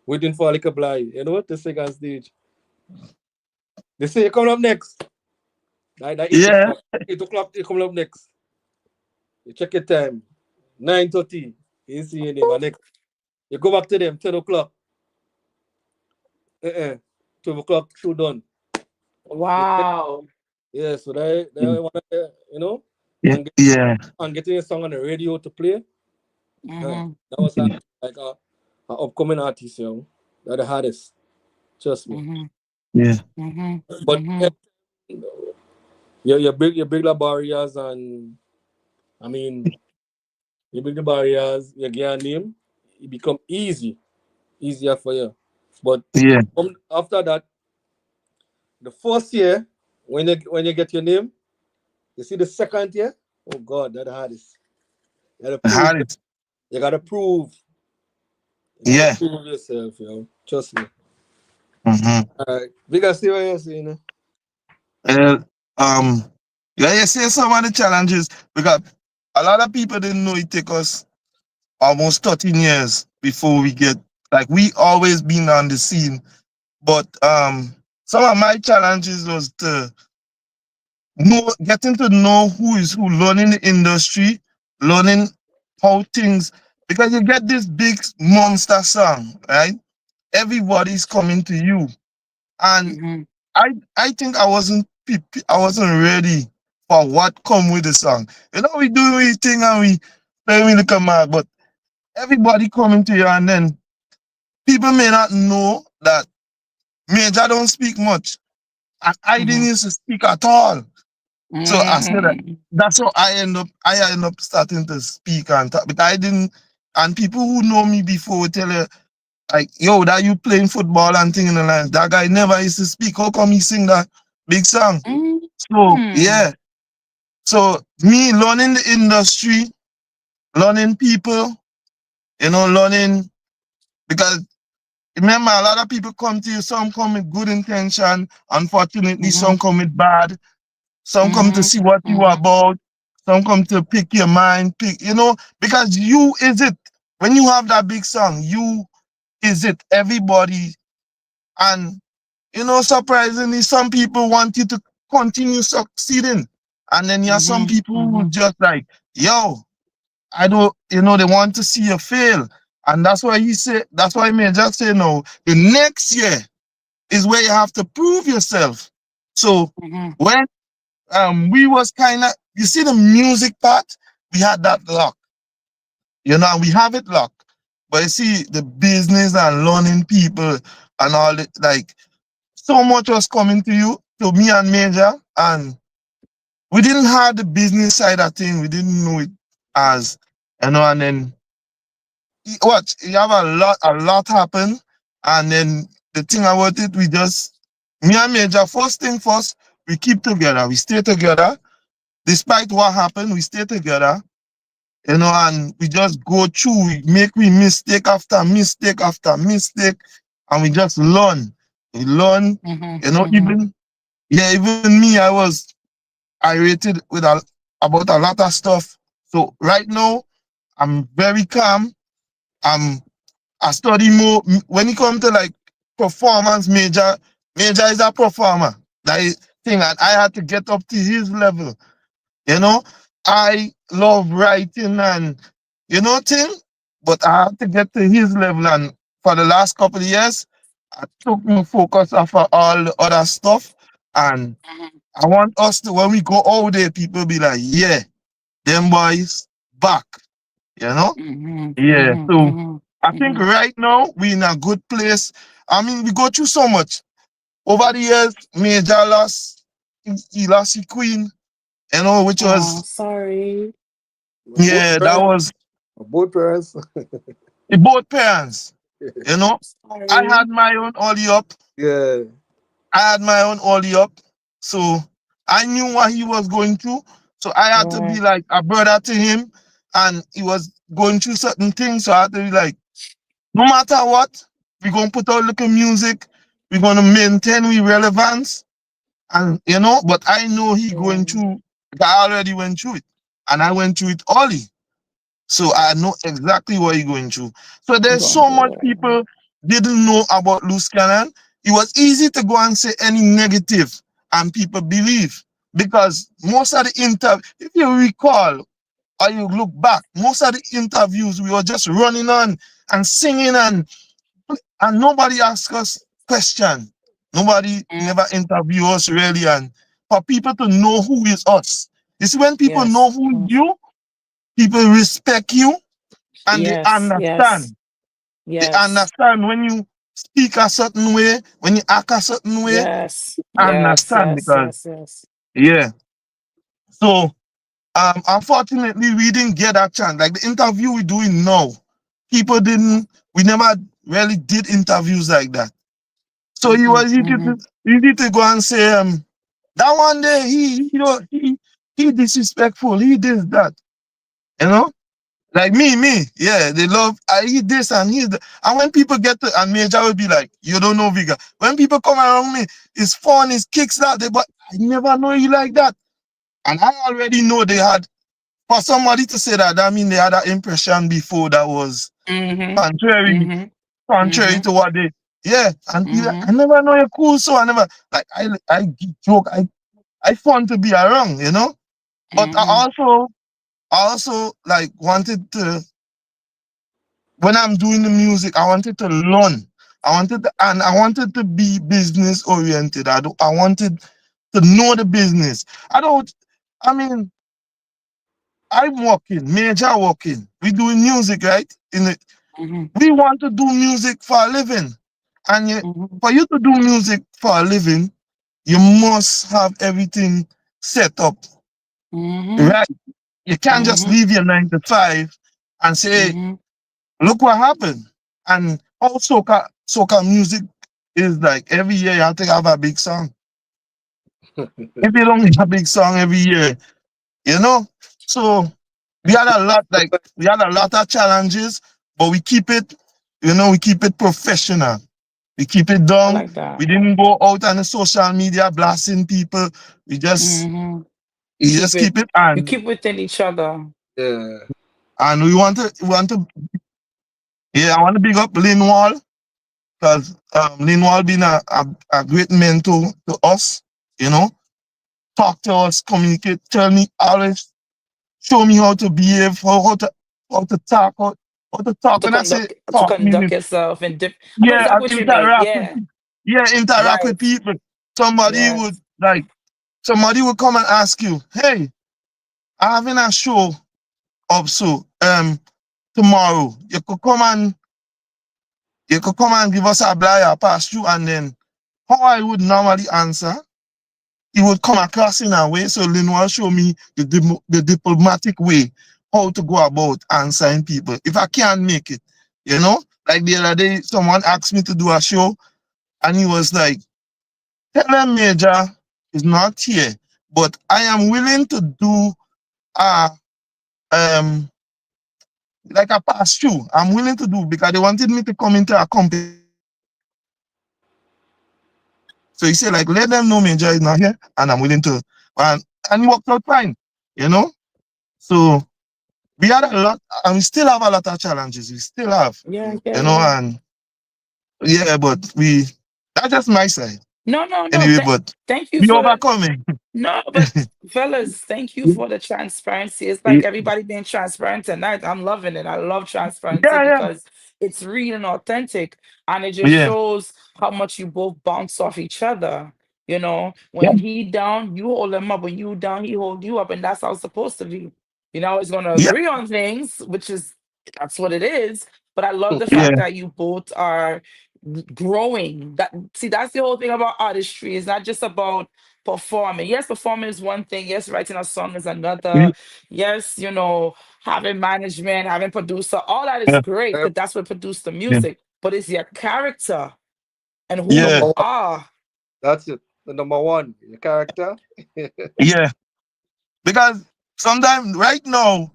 I: waiting for like a blind, to sing on stage. They say you coming up next. Like 8
H: Yeah.
I: o'clock. 8 o'clock, you coming up next. You check your time. 9:30. You see your name. And next. You go back to them, 10 o'clock. 12 o'clock, show done.
A: Wow.
I: Yeah, so they want to,
H: Yeah,
I: and
H: yeah,
I: getting a song on the radio to play.
A: Mm-hmm.
I: That was like a upcoming artist, They're the hardest. Trust me.
A: Mm-hmm.
H: yeah,
A: Mm-hmm.
I: But
A: Mm-hmm.
I: you break the barriers, and I mean, you break the barriers, you get a name, it become easier for you. But
H: yeah.
I: after that, the first year, when you get your name, you see the second year, oh God, that's the hardest. You gotta prove,
H: Had it.
I: you gotta prove,
H: Yeah.
I: prove yourself, Trust me.
H: Mm-hmm.
I: All right, we gotta see what you're saying.
H: Uh, yeah, you see some of the challenges because a lot of people didn't know it take us almost 13 years before we get like we always been on the scene. But some of my challenges was to getting to know who is who, learning the industry, learning how things because you get this big monster song, right? Everybody's coming to you. And
A: Mm-hmm.
H: I think I wasn't ready for what come with the song. We do we thing and we play we look mad, but everybody coming to you and then people may not know that Major don't speak much. And I didn't
A: Mm-hmm.
H: used to speak at all. So I said that
A: Mm-hmm.
H: that's how I end up starting to speak and talk. But I didn't and people who know me before would tell you like, yo, that you playing football and thing in the line. That guy never used to speak. How come he sing that big song? So
A: Mm-hmm.
H: yeah. So me learning the industry, learning people, learning because remember a lot of people come to you, some come with good intention. Unfortunately, some come with bad. Some come to see what you are
A: Mm-hmm.
H: about. Some come to pick your mind, because you is it. When you have that big song, you is it. Everybody. And, surprisingly, some people want you to continue succeeding. And then you have some
A: Mm-hmm.
H: people who
A: Mm-hmm.
H: just like, yo, I don't, you know, they want to see you fail. And that's why that's why Major say no, the next year is where you have to prove yourself. So
A: Mm-hmm.
H: when we was kind of, you see the music part, we had that lock, you know, and we have it locked. But you see the business and learning people and all it, like so much was coming to me and Major, and we didn't have the business side of thing. We didn't know it as, you know, and then watch, you have a lot happen, and then the thing about it, me and Major, first thing first, we keep together, we stay together, despite what happened, we stay together, you know, and we just go through, we mistake after mistake after mistake, and we just learn. We learn,
A: Mm-hmm.
H: you know,
A: Mm-hmm.
H: even me, I was irritated with about a lot of stuff. So right now, I'm very calm. I study more when it comes to like performance. Major is a performer. That is thing, and I had to get up to his level. You know, I love writing and you know thing, but I had to get to his level. And for the last couple of years, I took my focus off of all the other stuff. And
A: Mm-hmm.
H: I want us to, when we go out there, people be like, yeah, them boys back. You know.
A: Mm-hmm.
H: Yeah, so
A: Mm-hmm.
H: I think
A: Mm-hmm.
H: right now we in a good place. I mean, we go through so much over the years. Major lost, he lost his queen, you know, which
A: Oh,
H: was
A: sorry.
I: Both
H: yeah, that
I: parents.
H: was
I: Both parents.
H: both parents. You know, I
A: Sorry.
H: had my own Ollie up.
I: Yeah.
H: I had my own Ollie up, so I knew what he was going through. So I had to be
A: Right.
H: like a brother to him, and he was going through certain things. So I had to be like, no matter what, we're gonna put out little music, we're gonna maintain we relevance, and you know, but I know he
A: Yeah.
H: going through, I already went through it. And I went through it early. So I know exactly what he's going through. So
A: I'm
H: there's
A: going
H: so
A: through
H: much
A: it right now.
H: people didn't know about Loose Cannon. It was easy to go and say any negative and people believe. Because most of the if you recall or you look back, most of the interviews we were just running on and singing and nobody asked us question. Nobody
A: Mm.
H: never interview us really, and for people to know who is us. You see, when people know
A: Yes.
H: who is
A: Yes.
H: you, people respect you and they
A: Yes. Yes.
H: understand. They
A: Yes.
H: understand when you speak a certain way, when you act a certain way,
A: Yes. Yes.
H: understand
A: Yes.
H: because
A: Yes. Yes.
H: yeah. So unfortunately we didn't get that chance. Like the interview we're doing now, people didn't we never really did interviews like that. So he
A: Mm-hmm.
H: was
A: Mm-hmm.
H: easy to go and say, that one day you know, he disrespectful, he this, that, you know? Like me, yeah, they love, I eat this and and when people get to, and Major will be like, you don't know Vega. When people come around me, it's fun, it's kicks that, but I never know you like that. And I already know they had, for somebody to say that, that mean they had that impression before that was
A: Mm-hmm.
H: contrary
A: Mm-hmm.
H: contrary
A: Mm-hmm.
H: to what they, yeah, and be like,
A: Mm-hmm.
H: I never know you're cool, so I never, like, I joke, I fun to be around, you know? But
A: Mm-hmm.
H: I also like wanted to, when I'm doing the music, I wanted to learn. And I wanted to be business oriented. I wanted to know the business. I mean, I'm working, Major working. We doing music, right?
A: Mm-hmm.
H: We want to do music for a living. And
A: Mm-hmm.
H: for you to do music for a living, you must have everything set up,
A: Mm-hmm.
H: right? You can't just
A: Mm-hmm.
H: leave your 9 to 5 and say,
A: Mm-hmm.
H: look what happened. And all soca music is like every year you have to have a big song. If you don't have a big song every year, you know? So we had a lot of challenges, but we keep it professional. We keep it
A: I
H: down.
A: like that.
H: We didn't go out on the social media blasting people. We just
A: Mm-hmm.
H: we
I: Keep
H: just
I: it.
H: keep it
A: You keep within each other.
I: Yeah.
H: and we want to yeah, I want to big up Lynn Wall because Lynn Wall been a great mentor to us, you know. Talk to us, communicate, tell me always show me how to behave, how to how to talk, how to talk.
A: To
H: When I say
A: conduct to
H: talk,
A: conduct
H: meaning
A: yourself in I know
H: yeah,
A: exactly
H: and
A: what you mean.
H: interact with
A: Yeah.
H: yeah, interact with
A: Right.
H: people. Somebody would
A: Yes.
H: like somebody would come and ask you, hey, I'm having a show up so tomorrow. You could come and give us a blyer pass through, and then how I would normally answer, it would come across in a way. So Lynn show me the diplomatic way how to go about answering people. If I can't make it, you know, like the other day, someone asked me to do a show, and he was like, "Tell them Major is not here, but I am willing to do a like a pass through. I'm willing to do because they wanted me to come into a company." So he said, like, let them know Major is not here, and I'm willing to, and it worked out fine, you know. So we had a lot, and we still have a lot of challenges. We still have,
A: Yeah,
H: you know,
A: yeah.
H: and yeah, but that's just my side
A: No.
H: anyway. But
A: Thank you
H: we
A: for the
H: overcoming.
A: No, but fellas, thank you for the transparency. It's like everybody being transparent tonight. I'm loving it. I love transparency
H: Yeah,
A: because it's real and authentic, and it just
H: yeah,
A: shows how much you both bounce off each other.
H: yeah,
A: When he down, you hold him up. When you down, he hold you up, and that's how it's supposed to be. You're not always going to
H: yeah,
A: agree on things, which is that's what it is. But I love the
H: yeah,
A: fact that you both are growing. That's the whole thing about artistry. It's not just about performing. Yes, performing is one thing. Yes, writing a song is
H: yeah,
A: another. Yes, having management, having producer, all that is
H: yeah,
A: great
I: Yep.
A: because that's what produced the
H: yeah,
A: music. But it's your character and
I: The
A: who
H: yeah,
I: number
A: you
I: one.
A: are.
I: That's it. The number one. Your character.
H: yeah. Because sometimes right now,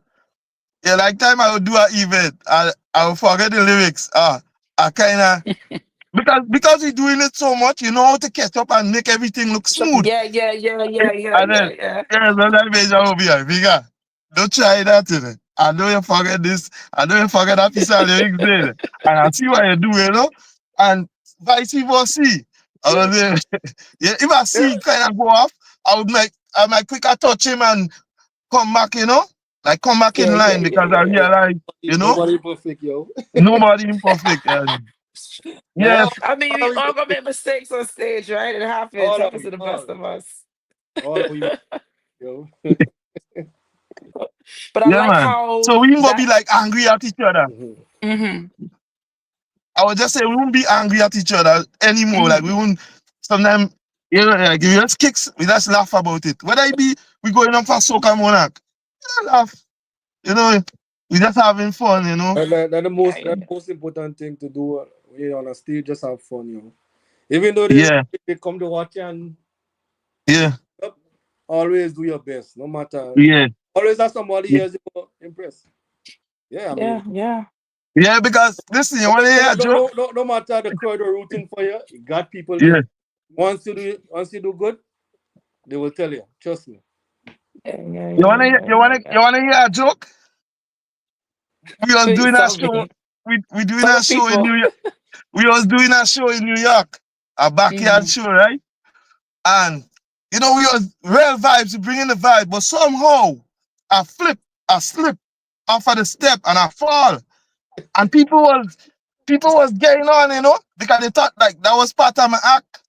H: yeah, like time I would do an event, I would forget the lyrics. I kind of because we're doing it so much, you know how to catch up and make everything look
A: So
H: smooth.
A: yeah, yeah, yeah, yeah, yeah,
H: And then,
A: yeah, yeah.
H: yeah, so that Major will be like, Bigger, don't try that today. I know you forget this. I know you forget that piece of lyrics there. And I see what you do, you know? And vice versa. I was there. Yeah, if I see it kind of go off, I might quicker touch him and come back, you know? Like come back in
A: Yeah, yeah,
H: line
A: yeah,
H: because I
A: yeah,
H: realize, you know,
I: Nobody perfect, yo.
H: nobody imperfect.
I: No,
H: Yeah,
A: I mean, we
I: all we
A: all gonna make mistakes on stage, right? It happens.
I: all of
A: Happens
I: we
A: to the best of us.
I: all of we yo.
A: But I
H: yeah,
A: like
H: man.
A: how
H: So we ain't gonna be
A: that.
H: like angry at each other.
I: Mhm.
A: Hmm.
H: I would just say we won't be angry at each other anymore. Like we
A: Hmm.
H: won't sometimes, you know, like if you just kicks, we just laugh about it. Whether it be we going up for soca monarch, we laugh. You know, we just having fun, you know.
I: That's
A: Yeah,
I: that's
A: yeah,
I: the most important thing to do when you're on a stage. Just have fun, yo. Even though
H: Yeah,
I: they come to watch you and
H: yeah,
I: up, always do your best, no matter.
H: yeah,
I: Always have somebody
H: yeah.
I: else you impress. Yeah, I
A: yeah,
I: mean,
A: yeah.
H: Yeah, because listen, you wanna hear a joke?
I: no matter the crowd are rooting for you, you got people there.
H: Yeah.
I: Once you do good, they will tell you. Trust me.
A: Yeah, yeah, yeah, yeah, yeah,
H: You
A: yeah.
H: wanna hear a joke? We was
A: Please
H: doing a
A: tell
H: show.
A: me.
H: We doing
A: Tell
H: a
A: the
H: show in
A: people.
H: New York. We was doing a show in New York, a backyard
A: Hmm.
H: show, right? And you know, we was real vibes, we bringing the vibe, but somehow I slip off of the step and I fall. And people was getting on, you know, because they thought like that was part of my act.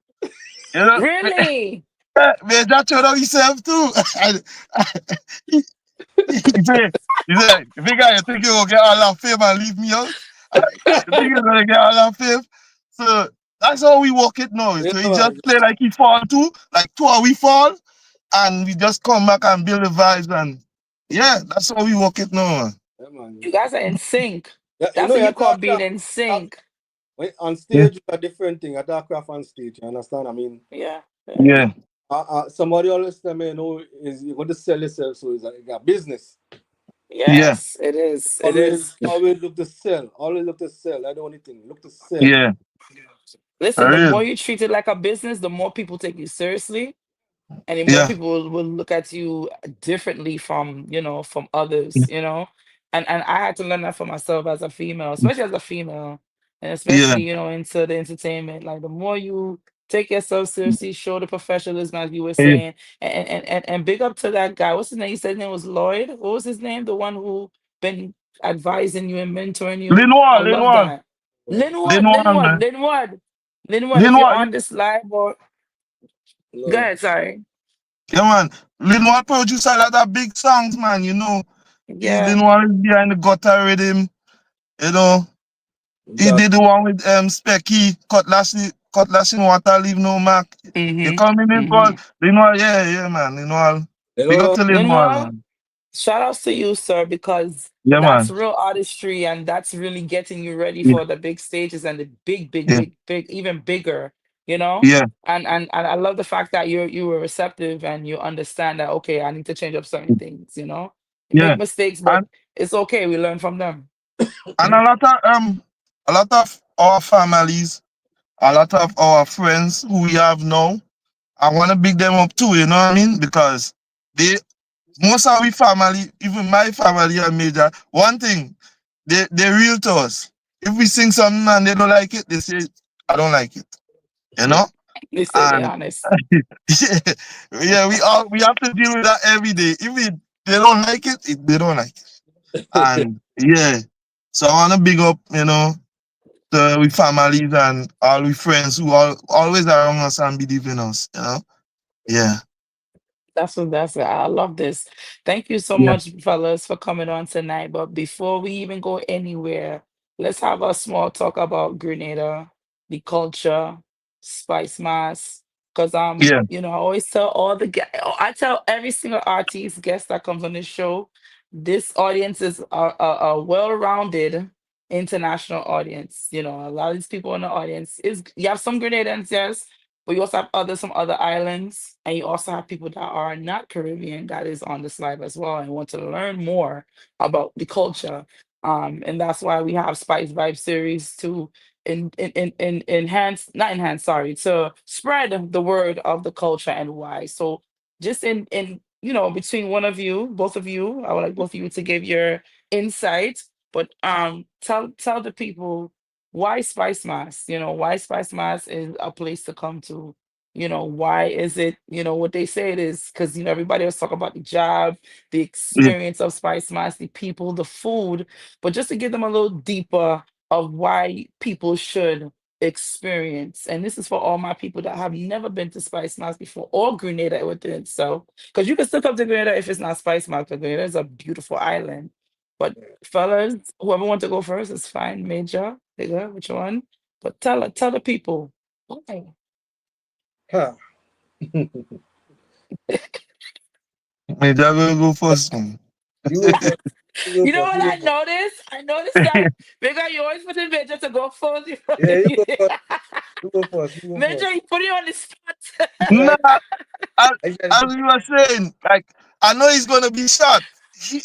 H: You know,
A: Really?
H: man, that showed up himself too. he, he said, big guy, you think you will get all that fame and leave me out? You think you're gonna get all that fame? So that's how we walk it now.
I: Yeah,
H: So he just
I: man.
H: play like he fall too, like two or we fall, and we just come back and build the vibes, and yeah, that's how we walk it now, man.
I: Yeah, man.
A: You guys are in sync.
I: Yeah, you
A: That's
I: know,
A: what
I: you
A: you call
I: talk
A: being
I: craft.
A: in sync.
I: On
H: Yeah,
I: stage, it's a different thing. I talk craft on stage. You understand? I mean,
A: Yeah, yeah,
H: yeah,
A: yeah.
I: somebody always tell me, is you got to sell yourself, so it's like a business.
H: yeah,
A: Yes, it is. It
I: Always,
A: is.
I: always look to sell. Always look to sell. That's the only thing. Look to sell.
H: yeah,
A: Listen,
H: for
A: the
H: real.
A: more you treat it like a business, the more people take you seriously, and the more
H: Yeah,
A: people will look at you differently from others. And I had to learn that for myself as a female, especially as a female, and
H: yeah,
A: especially into the entertainment. Like the more you take yourself seriously, show the professionalism, as you were
H: yeah.
A: saying, and big up to that guy. What's his name? You said his name was Lloyd. What was his name? The one who been advising you and mentoring you. I
H: Linwall,
A: love
H: Linwall,
A: that. Linwood,
H: Linwall,
A: Linwood,
H: man.
A: Linwood, Linwood. If you're
H: Linwall,
A: on this live, or go
I: Lord.
A: ahead. Sorry.
H: yeah, man. Linwall produced a lot of big songs, man. You know,
A: Yeah.
H: Linwall is behind the gutter rhythm. You know, he
I: That,
H: did the one with Specky, Cutlass in Water, Leave No Mark. You
A: Mhm.
H: come in Linwall,
A: Mhm.
H: Linwall, yeah, man. Linwall,
I: you
H: big up
I: know,
H: to Linwall,
A: Linwood.
H: man.
A: Shout outs to you, sir, because
H: Yeah,
A: that's
H: man.
A: real artistry and that's really getting you ready
H: Yeah,
A: for the big stages and the big, big,
H: yeah,
A: big, big, even bigger, you know?
H: yeah,
A: And I love the fact that you were receptive and you understand that okay, I need to change up certain things, you know? You make
H: yeah.
A: mistakes, but
H: And
A: it's okay, we learn from them.
H: and a lot of our families, a lot of our friends who we have now, I want to big them up too. You know what I mean? Because they most of we family, even my family are major. One thing, they real to us. If we sing something and they don't like it, they say I don't like it. You know?
A: They say they're
H: And
A: honest.
H: yeah, we have to deal with that every day. If they don't like it, they don't like it. And yeah, so I wanna big up, you know, the we families and all we friends who are always around us and believe in us. You know? Yeah,
A: That's I love this. Thank you so
H: yeah,
A: much, fellas, for coming on tonight. But before we even go anywhere, let's have a small talk about Grenada, the culture, Spice Mass. Because
H: yeah,
A: you know, I always tell all the I tell every single artist guest that comes on this show, this audience is a well-rounded international audience. You know, a lot of these people in the audience is you have some Grenadans, yes, but you also have some other islands, and you also have people that are not Caribbean that is on this live as well and want to learn more about the culture. And that's why we have Spice Vibe series to enhance, not enhance, sorry, to spread the word of the culture and why. So just in you know, between one of you, both of you, I would like both of you to give your insight, but tell the people why Spice Mass? You know, why Spice Mass is a place to come to. You know, why is it, you know, what they say it is, because, you know, everybody was talking about the job, the
H: yeah,
A: experience of Spice Mass, the people, the food, but just to give them a little deeper of why people should experience. And this is for all my people that have never been to Spice Mass before or Grenada within itself. Because you can still come to Grenada if it's not Spice Mass, because Grenada is a beautiful island. But fellas, whoever wants to go first is fine. Major, bigger, which one? But tell the people. Why?
I: huh.
H: Major will go first, man.
I: You go first. You go
A: You know
I: first.
A: what
I: You go
A: I
I: first.
A: noticed? I noticed that because you always put in Major to go first.
I: Yeah, you go first. You go first. You go
A: Major,
I: first.
A: you put you on the spot.
H: Nah,
I: Right.
H: as,
I: I said,
H: as you were saying, like I know he's gonna be shot.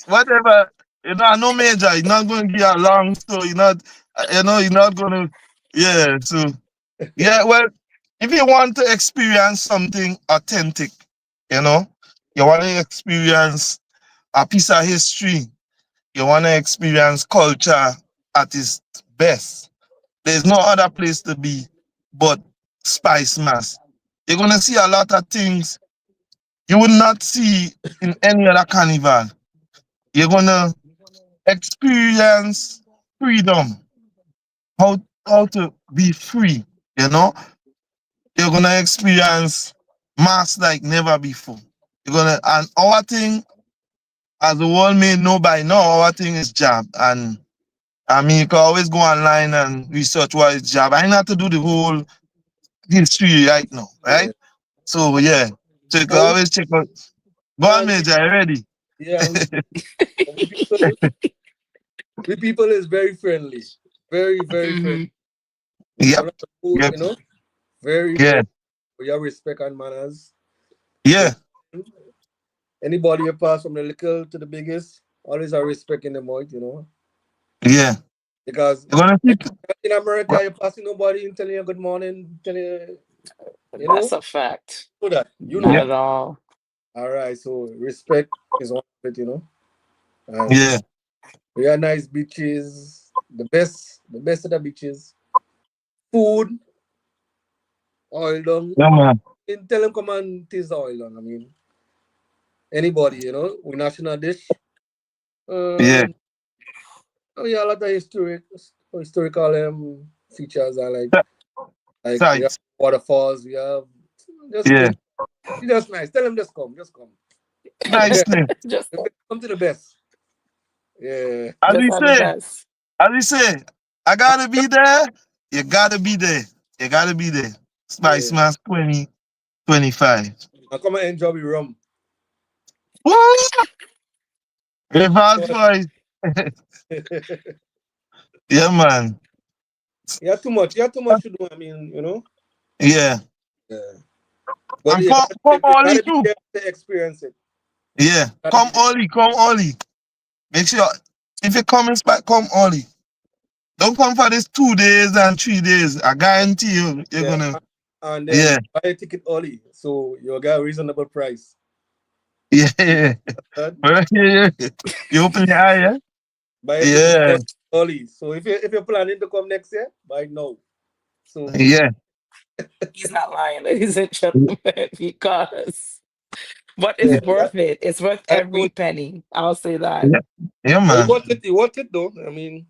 H: Whatever, you know, I know Major. He's not gonna be along, so he's not. You know, he's not gonna. Yeah, so yeah. Well, if you want to experience something authentic, you know, you want to experience a piece of history. You want to experience culture at its best. There's no other place to be but Spice Mass. You're gonna see a lot of things you would not see in any other carnival. You're gonna experience freedom, how to be free, you know? You're gonna experience mass like never before. You're gonna and our thing, as the world may know by now, our thing is job. And I mean you can always go online and research what is job. I ain't have to do the whole history right now,
I: yeah.
H: right? So yeah. So you can
I: And
H: always check out. Go on,
I: and
H: Major, you ready?
I: yeah, we people is very friendly. Very, very friendly.
A: Mhm.
H: Yep.
I: One of the food,
H: Yep.
I: you know, very,
H: Yeah.
I: very we have respect and manners. You
H: Yeah.
I: know, anybody you pass from the little to the biggest, always have respect in the mouth, you know.
H: Yeah.
I: Because
H: You're gonna keep
I: in America, you're passing nobody and telling you good morning, telling you
A: That's
I: know,
A: a fact.
I: know that. You know
A: Not
H: yeah.
I: that.
A: at all.
I: All right, so respect is one of it, you know. And
H: Yeah.
I: we are nice beaches, the best of the beaches. Food, oil down.
H: Yeah, man.
I: And tell them come and taste the oil down. I mean, anybody, you know, we national dish.
H: Yeah.
I: Um, Oh yeah, a lot of historical features are like we have
H: Sites.
I: waterfalls. We have just
H: Yeah.
I: good. It's just nice. Tell them just come.
H: Nice
I: Yeah,
H: name.
A: Just
I: come to the best. Yeah.
H: As
A: just
H: we
A: are the
H: say,
A: best.
H: I gotta be there. You gotta be there. You gotta be there. Spice
I: Yeah.
H: Mass 2025.
I: I come and enjoy the rum.
H: Woo! Reverse boys. Yeah, man.
I: You have too much. You have too much to do. I mean, you know.
H: Yeah.
I: Yeah. But
H: And
I: you
H: come early
I: gotta be
H: too.
I: there to experience it.
H: Yeah.
I: Gotta
H: Come
I: be there.
H: early. Come early. Make sure if you come back, come early. Don't come for this 2 days and 3 days. I guarantee you're
I: Yeah.
H: gonna.
I: And
H: Yeah.
I: then buy a ticket early, so you'll get a reasonable price.
H: Yeah. Yeah. Yeah. You open your eye, yeah?
I: Buy a ticket
H: Yeah.
I: early. So if you're planning to come next year, buy now. So
H: Yeah.
A: He's not lying, ladies and gentlemen, because but it's
I: yeah,
A: worth it. It's worth
I: that's
A: every penny. I'll say that.
H: Yeah. Yeah,
I: you
H: man.
I: want it. You want it though. I mean,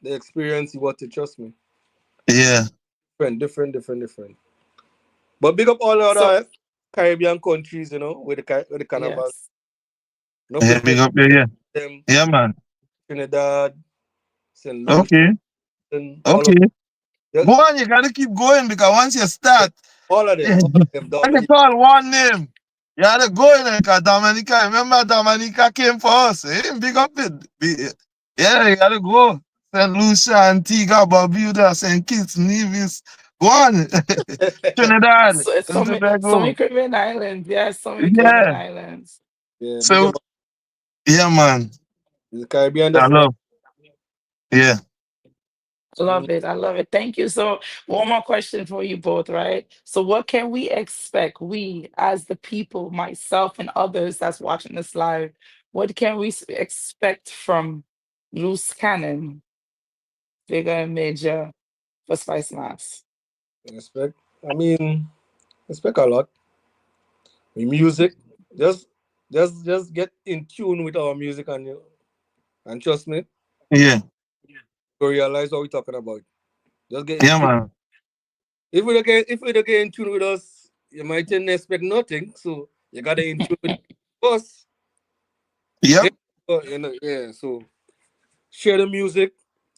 I: the experience. You want it. Trust me.
H: Yeah.
I: Different. But big up all the
A: So
I: other Caribbean countries, you know, with the carnival.
A: yes.
I: No
H: Yeah,
I: forget
H: big up. Yeah.
I: them,
H: Yeah, man.
I: Trinidad, St.
H: Okay.
I: Lucia,
H: Okay.
I: just,
H: Go on, you gotta keep going because once you start,
I: all of them,
H: I can
I: Dominica.
H: call one name. You gotta go in there because Dominica, remember Dominica came for us. Big up it. Yeah, you gotta go. St. Lucia, Antigua, Barbuda, St. Kitts, Nevis. Go on. Trinidad,
A: So it's
H: and
A: so many
H: Tobago.
A: Caribbean islands. Yes, so many Caribbean
H: Yeah.
A: islands.
I: Yeah, big
H: So,
I: up
H: yeah, man.
I: the Caribbean, the
H: I
I: friend.
H: love. Yeah.
A: Love it. I love it. Thank you. So, one more question for you both, right? So, what can we expect, we as the people, myself and others that's watching this live, what can we expect from Loose Cannon, Bigger and Major for Spice Mass?
I: Respect. I mean, respect a lot. The music, just get in tune with our music and trust me,
H: Yeah.
I: you realize what we're talking about. Just get in
H: Yeah,
I: tune.
H: man.
I: If we don't get in tune with us, you might didn't expect nothing. So you gotta in tune with us.
H: Yep.
I: You know, yeah. So share the music,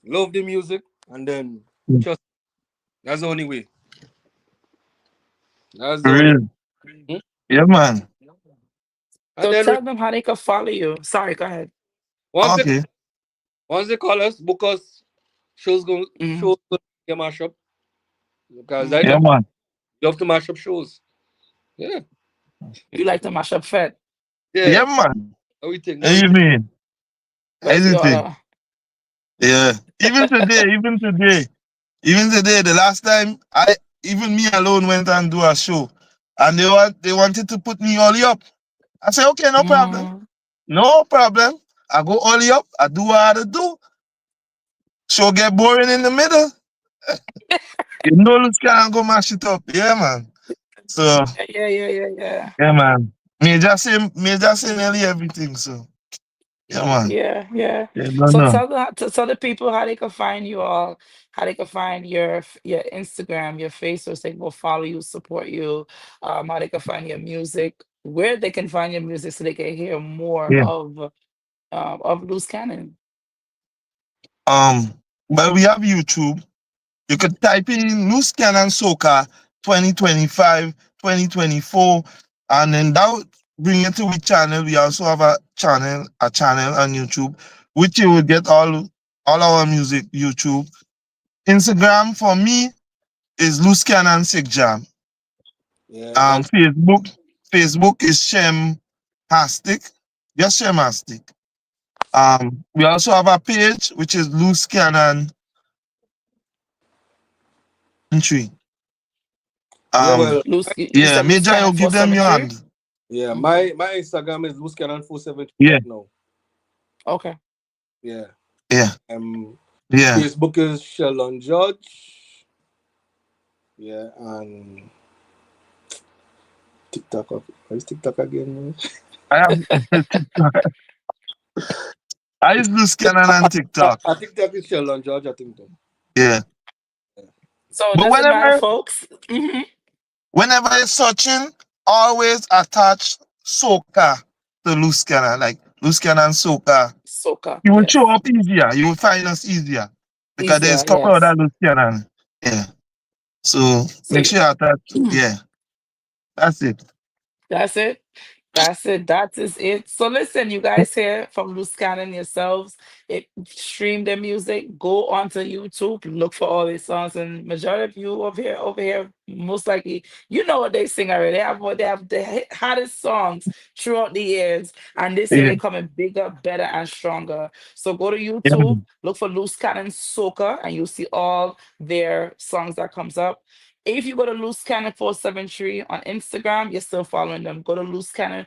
I: love the music, and then just that's the only way. That's the only
H: Real.
I: way.
H: Yeah, man.
I: And
A: So,
I: then
A: tell them how they can follow you. Sorry, go ahead.
I: once they
H: Okay.
I: once they call us, book us, shows
A: Mhm,
I: get mash up. Because I
A: mhm.
H: Yeah, man.
I: love to mash up shows. Yeah.
A: You like to mash up Fed,
H: Yeah,
I: Yeah.
H: man.
I: Everything.
H: What do you mean?
A: as you
H: Anything.
A: are.
H: Yeah. Even today, the last time even me alone went and do a show, and they wanted to put me all up. I said, okay, no problem.
A: Mm.
H: No problem. I go all up. I do what I do. Show get boring in the middle. You know, let's can't go mash it up. Yeah, man. So,
A: Yeah.
H: yeah, man. Me just say nearly everything. So, yeah, man.
A: Yeah.
H: Yeah, no,
A: So
H: no.
A: tell the people how they can find you all, how they can find your Instagram, your Facebook, so they can go follow you, support you, how they can find your music, where they can find your music so they can hear more
H: Yeah.
A: of Loose Cannon.
H: Um, but we have YouTube. You could type in Loose Cannon Soca 2025, 2024, and then that would bring you to our channel. We also have a channel on YouTube, which you will get all our music. YouTube, Instagram for me is Loose Cannon Sick Jam.
I: Yeah.
H: Facebook is Shem Hastic, just Shem Hastic. We also have a page which is Loose Cannon Entry.
I: Yeah, well,
A: You
H: Yeah,
A: said Loose
H: Major,
A: Cannon
H: you give them your
A: 473?
H: hand.
I: yeah, my Instagram is looscannon472
H: Yeah,
I: right now.
A: Okay.
I: Yeah.
H: yeah,
I: Um
H: yeah.
I: Facebook is Sheldon Judge. Yeah, and TikTok. What is TikTok again, man?
H: I have I use Loose Cannon on TikTok.
I: I think that is Sheldon George, I think.
H: Yeah.
A: So
H: But
A: does it matter, folks?
H: whenever it's searching, always attach soca to Loose Cannon, like Loose Cannon soca.
A: Soca,
H: You will
A: yes.
H: show up easier. You will find us easier. Because there's
A: Easier,
H: couple of
A: yes.
H: that Loose Cannon. Yeah. So
A: So
H: make sure you attach. Yeah. That's it.
A: that's it. That's it. That is it. So listen, you guys hear from Loose Cannon yourselves. Stream their music. Go onto YouTube. Look for all these songs. And majority of you over here, most likely, you know what they sing already. They have the hottest songs throughout the years. And this year
H: Yeah.
A: they're coming bigger, better, and stronger. So go to
H: Yeah.
A: YouTube, look for Loose Cannon Soca, and you'll see all their songs that comes up. If you go to Loose Cannon 473 on Instagram, you're still following them. Go to Loose Cannon.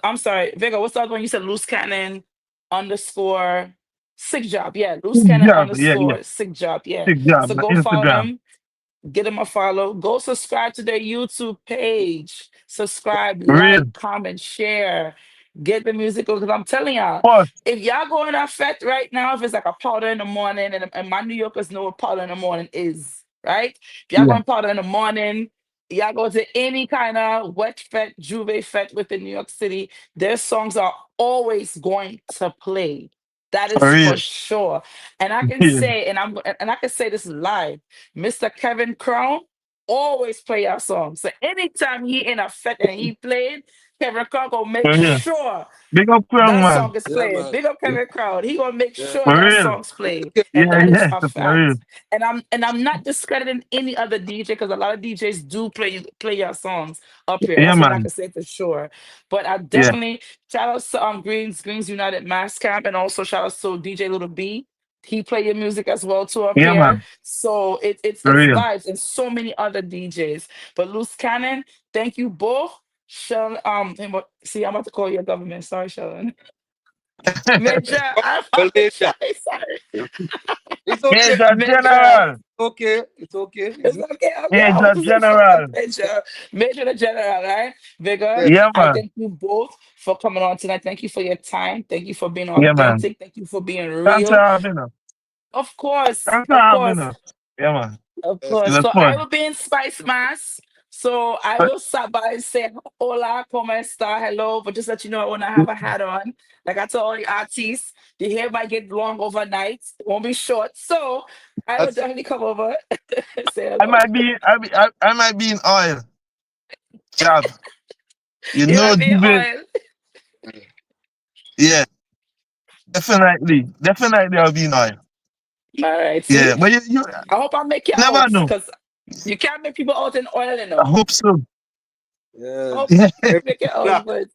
A: I'm sorry, Vega, what's the other one? You said Loose Cannon underscore sick job. Yeah, Loose
H: Good
A: Cannon
H: job. Yeah. Yeah.
A: underscore sick job. Yeah.
H: Good job.
A: So
H: On
A: go follow
H: Instagram.
A: them. Get them a follow. Go subscribe to their YouTube page. Subscribe,
H: Real.
A: like, comment, share. Get the music because I'm telling y'all,
H: Pause.
A: if y'all go in that fete right now, if it's like a powder in the morning, and my New Yorkers know what powder in the morning is, right? If y'all
H: Yeah.
A: going powder in the morning, y'all go to any kind of wet fete, juve fete within New York City, their songs are always going to play. That
H: For
A: is for
H: real.
A: sure. And I can
H: Yeah.
A: say, and I can say this live, Mr. Kevin Crown always play our songs. So anytime he in a fete and he played, Kevin Crown gonna make
H: For real.
A: sure
H: Big up Crown,
A: that
H: man.
A: song is
I: Yeah,
A: playing.
I: man.
A: Big up Kevin Crowd. He gonna make
I: Yeah.
A: sure
H: For
A: that
H: real.
A: song's play,
I: Okay.
A: and
H: Yeah.
A: that is
H: Yeah.
A: a
H: For
A: fact.
H: real.
A: And I'm not discrediting any other DJ because a lot of DJs do play your songs up here.
H: Yeah,
A: That's what I
H: man.
A: can say for sure. But I
H: Yeah.
A: definitely shout out to Greens United Mass Camp, and also shout out to DJ Little B. He play your music as well too up
H: Yeah,
A: here.
H: man.
A: So
H: For
A: it's
H: real.
A: vibes and so many other DJs. But Loose Cannon, thank you both. Sheldon, see, I'm about to call your government. Sorry, Sheldon. Major, I
I: Well,
A: apologize.
I: Major,
A: Sorry.
I: it's okay.
H: Major
A: Major.
H: General.
I: Okay. It's okay.
A: It's
I: It's
A: okay. I
H: Major
A: want to say
H: General.
A: Major the General, right? Vigor,
I: yeah.
H: Yeah,
A: I
H: man.
A: thank you both for coming on tonight. Thank you for your time. Thank you for being
H: Yeah, man.
A: authentic. Thank you for being
H: Thanks for
A: real.
H: having us.
A: Of course.
H: Thanks for
A: Of
H: having
A: course.
H: us. Yeah, man.
A: Of
H: It
A: course.
H: was
A: So I
H: fun.
A: will be in Spice Mass. So I will stop by and say hola, como esta, hello. But just let you know when I have a hat on. Like I told all the artists, the hair might get long overnight. It won't be short. So I will
I: That's
A: definitely come over and say
H: I
A: hello.
H: might be, I might be in oil. Job. You
A: You
H: know,
A: might be
H: David.
A: oil.
H: Yeah, definitely, I'll be in oil.
A: All right,
H: Yeah,
A: see?
H: but you
A: I hope I make you
H: never
A: out
H: know.
A: because you can't make people out in oil, you
H: I
A: know.
H: hope so.
A: I
I: yeah.
A: hope
H: Yeah.
A: I make you out,
I: Black.
A: but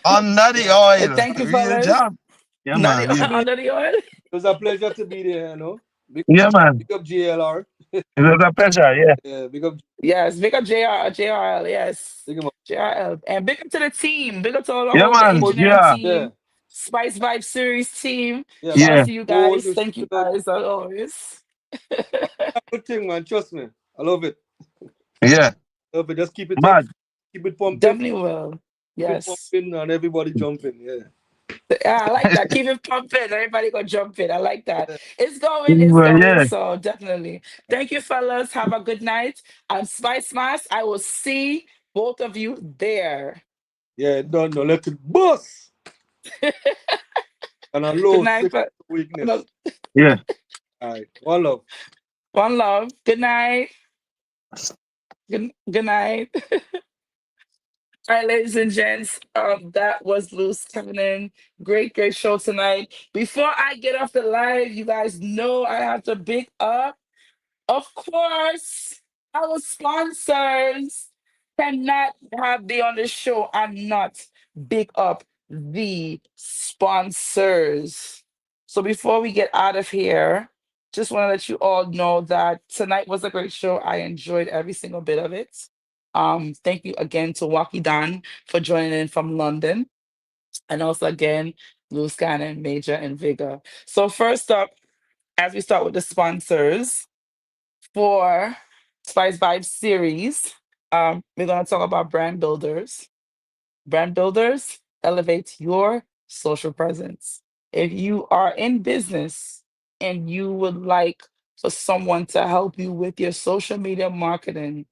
H: Under the oil.
A: thank you,
H: Real
A: fellas.
H: job. Yeah,
A: Not
H: man.
A: the,
H: Yeah,
A: under the oil.
I: It was a pleasure to be there, Big,
H: yeah, man.
I: big up JLR.
H: It was a pleasure. Yeah.
I: Yeah, big up.
A: Yes, big up JRL, yes.
I: Big up.
A: JRL. And big up to the team. Big up to all the
H: Yeah,
A: whole
H: man.
A: engineering
H: Yeah.
A: team,
I: Yeah.
A: Spice Vibe Series team.
I: Yeah.
A: Shout out
H: Yeah.
A: to you
I: All
A: guys.
I: this
A: Thank you
I: good
A: guys as always.
I: thing, man. Trust me. I love it.
H: Yeah.
I: Love it. Just keep it up.
H: Mad.
I: Keep it pumping.
A: Definitely will.
I: Keep it
A: Yes.
I: pumping and everybody jumping. Yeah.
A: Yeah, I like that. Keep it pumping. Everybody go jump in. I like that.
I: Yeah.
A: It's going.
H: Yeah.
A: So definitely. Thank you, fellas. Have a good night. I'm Spice Mass. I will see both of you there.
I: Yeah. Don't know. Let it bust. And a low
A: Good night.
I: sick weakness.
H: Yeah.
I: All right. One love.
A: One love. Good night. Good night. All right, ladies and gents, that was Loose Cannon. Great show tonight. Before I get off the live, you guys know I have to big up, of course, our sponsors. Cannot be on the show and not big up the sponsors. So before we get out of here, just want to let you all know that tonight was a great show. I enjoyed every single bit of it. Thank you again to Waki Dan for joining in from London. And also again, Loose Cannon, Major, and Vigor. So first up, as we start with the sponsors for Spice Vibes series, we're gonna talk about brand builders. Brand builders elevate your social presence. If you are in business and you would like for someone to help you with your social media marketing,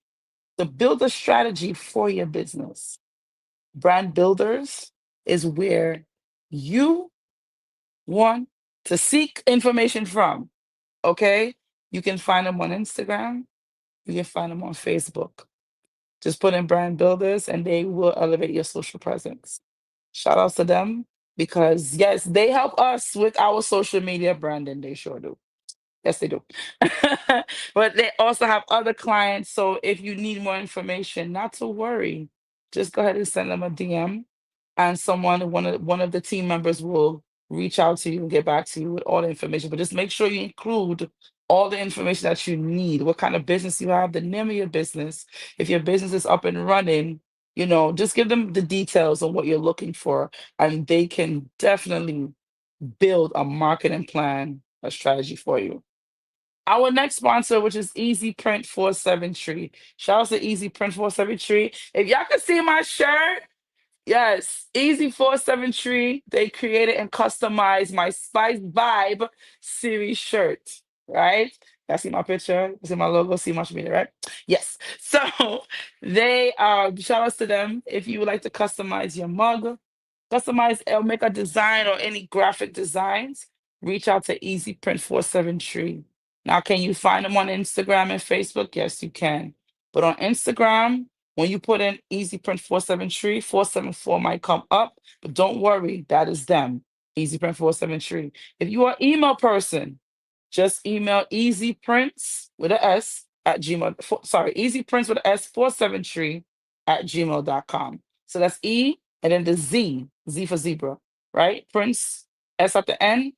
A: to build a strategy for your business, Brand Builders is where you want to seek information from. Okay? You can find them on Instagram, you can find them on Facebook. Just put in Brand Builders and they will elevate your social presence. Shout outs to them because, yes, they help us with our social media branding. They sure do. Yes, they do. But they also have other clients. So if you need more information, not to worry, just go ahead and send them a DM, and one of the team members will reach out to you and get back to you with all the information. But just make sure you include all the information that you need. What kind of business you have, the name of your business. If your business is up and running, just give them the details on what you're looking for, and they can definitely build a marketing plan, a strategy for you. Our next sponsor, which is Easy Print 473. Shout out to Easy Print 473. If y'all can see my shirt, yes, Easy 473. They created and customized my Spice Vibe series shirt, right? Y'all see my picture? See my logo? See my media, right? Yes. So they shout outs to them. If you would like to customize your mug, customize or make a design or any graphic designs, reach out to Easy Print 473. Now, can you find them on Instagram and Facebook? Yes, you can. But on Instagram, when you put in Easy Print 473, 474 might come up, but don't worry, that is them. Easy Print 473. If you are an email person, just email easyprints with an S at gmail. Easyprints with an S 473 at gmail.com. So that's E and then the Z for zebra, right? Prince, S at the end,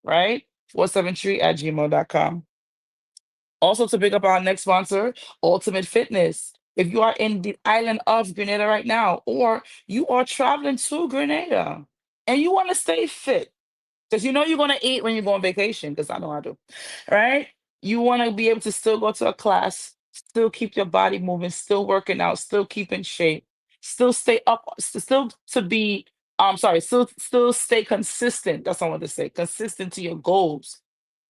A: right? 473 at gmail.com. Also, to pick up our next sponsor, Ultimate Fitness. If you are in the island of Grenada right now, or you are traveling to Grenada and you want to stay fit, because you're going to eat when you go on vacation, because I know I do, right? You want to be able to still go to a class, still keep your body moving, still working out, still keep in shape, still stay up, still to be, still stay consistent. That's what I want to say, consistent to your goals.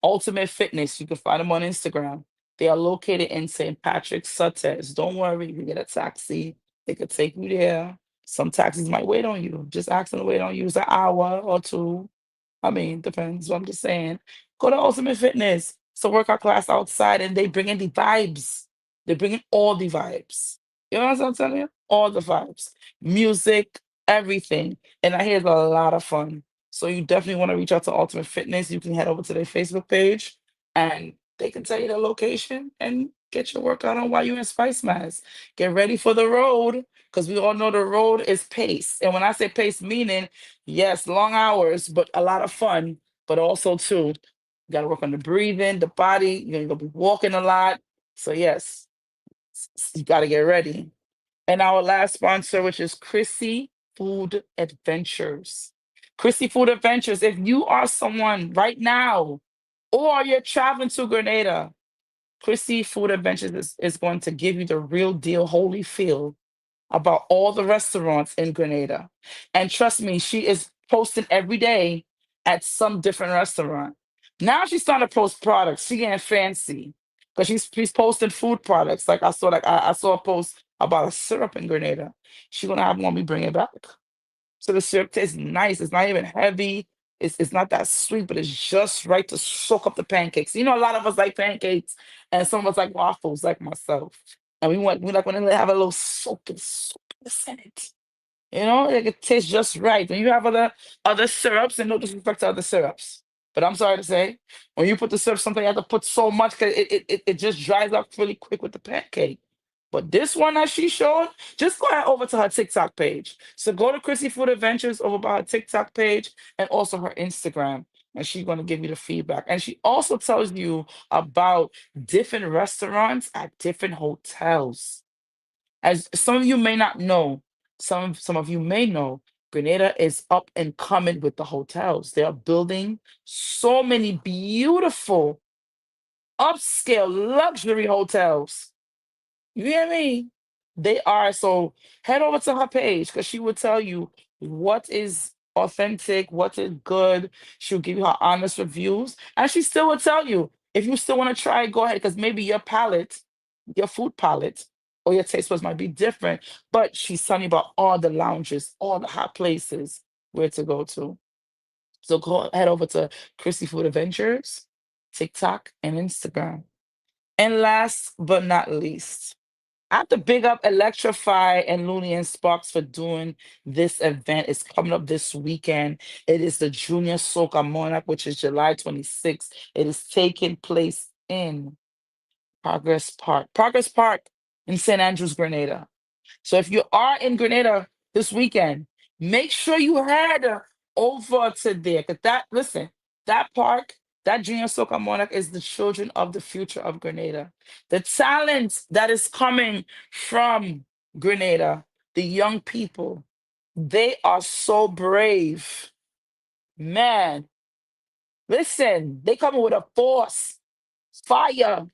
A: Ultimate Fitness. You can find them on Instagram. They are located in St. Patrick's, Sutton. Don't worry, you can get a taxi. They could take you there. Some taxis might wait on you. Just ask them to wait on you. It's an hour or two. I mean, depends. What I'm just saying. Go to Ultimate Fitness. It's a workout class outside, and they bring in the vibes. They bring in all the vibes. You know what I'm telling you? All the vibes, music, everything. And I hear it's a lot of fun. So you definitely want to reach out to Ultimate Fitness. You can head over to their Facebook page, and they can tell you the location and get your workout on while you're in Spice Mass. Get ready for the road, because we all know the road is pace. And when I say pace, meaning, yes, long hours, but a lot of fun, but also too, you got to work on the breathing, the body. You're going to be walking a lot. So yes, you got to get ready. And our last sponsor, which is Chrissy Food Adventures. Chrissy Food Adventures, if you are someone right now, or you're traveling to Grenada, Chrissy Food Adventures is going to give you the real deal, holy feel about all the restaurants in Grenada. And trust me, she is posting every day at some different restaurant. Now she's starting to post products. She getting fancy because she's posting food products. Like I saw a post about a syrup in Grenada. She's gonna have one me bring it back. So the syrup tastes nice. It's not even heavy. It's not that sweet, but it's just right to soak up the pancakes. A lot of us like pancakes, and some of us like waffles, like myself. And we like when they have a little soakiness in it. Like it tastes just right. When you have other syrups, and no disrespect to other syrups, but I'm sorry to say, when you put the syrup, something you have to put so much because it just dries up really quick with the pancake. But this one that she showed, just go ahead over to her TikTok page. So go to Chrissy Food Adventures over by her TikTok page and also her Instagram. And she's going to give you the feedback. And she also tells you about different restaurants at different hotels. As some of you may not know, some of you may know, Grenada is up and coming with the hotels. They are building so many beautiful, upscale, luxury hotels. You hear me? They are. So head over to her page because she will tell you what is authentic, what is good. She'll give you her honest reviews. And she still will tell you if you still want to try it, go ahead. Because maybe your palate, your food palate, or your taste buds might be different. But she's telling you about all the lounges, all the hot places where to go to. So go head over to Chrissy Food Adventures, TikTok, and Instagram. And last but not least, I have to big up Electrify and Looney and Sparks for doing this event. It's coming up this weekend. It is the Junior Soca Monarch, which is July 26th. It is taking place in Progress Park in St. Andrews, Grenada. So if you are in Grenada this weekend, make sure you head over to there. Cause listen, that park, that Junior Soca Monarch is the children of the future of Grenada. The talent that is coming from Grenada, the young people, they are so brave. Man, listen, they coming with a force, fire.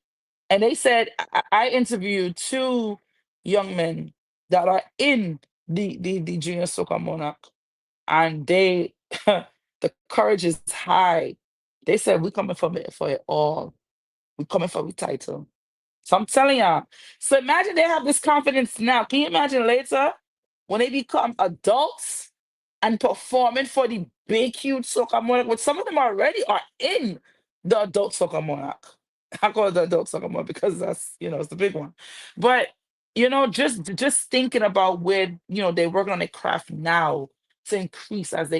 A: And they said, I interviewed two young men that are in the Junior Soca Monarch, and they, the courage is high. They said, we coming for it all. We coming for the title. So I'm telling y'all. So imagine they have this confidence now. Can you imagine later when they become adults and performing for the big, huge Soca Monarch, which some of them already are in the adult Soca Monarch. I call it the adult Soca Monarch because that's, it's the big one. But, just thinking about where, they're working on their craft now to increase as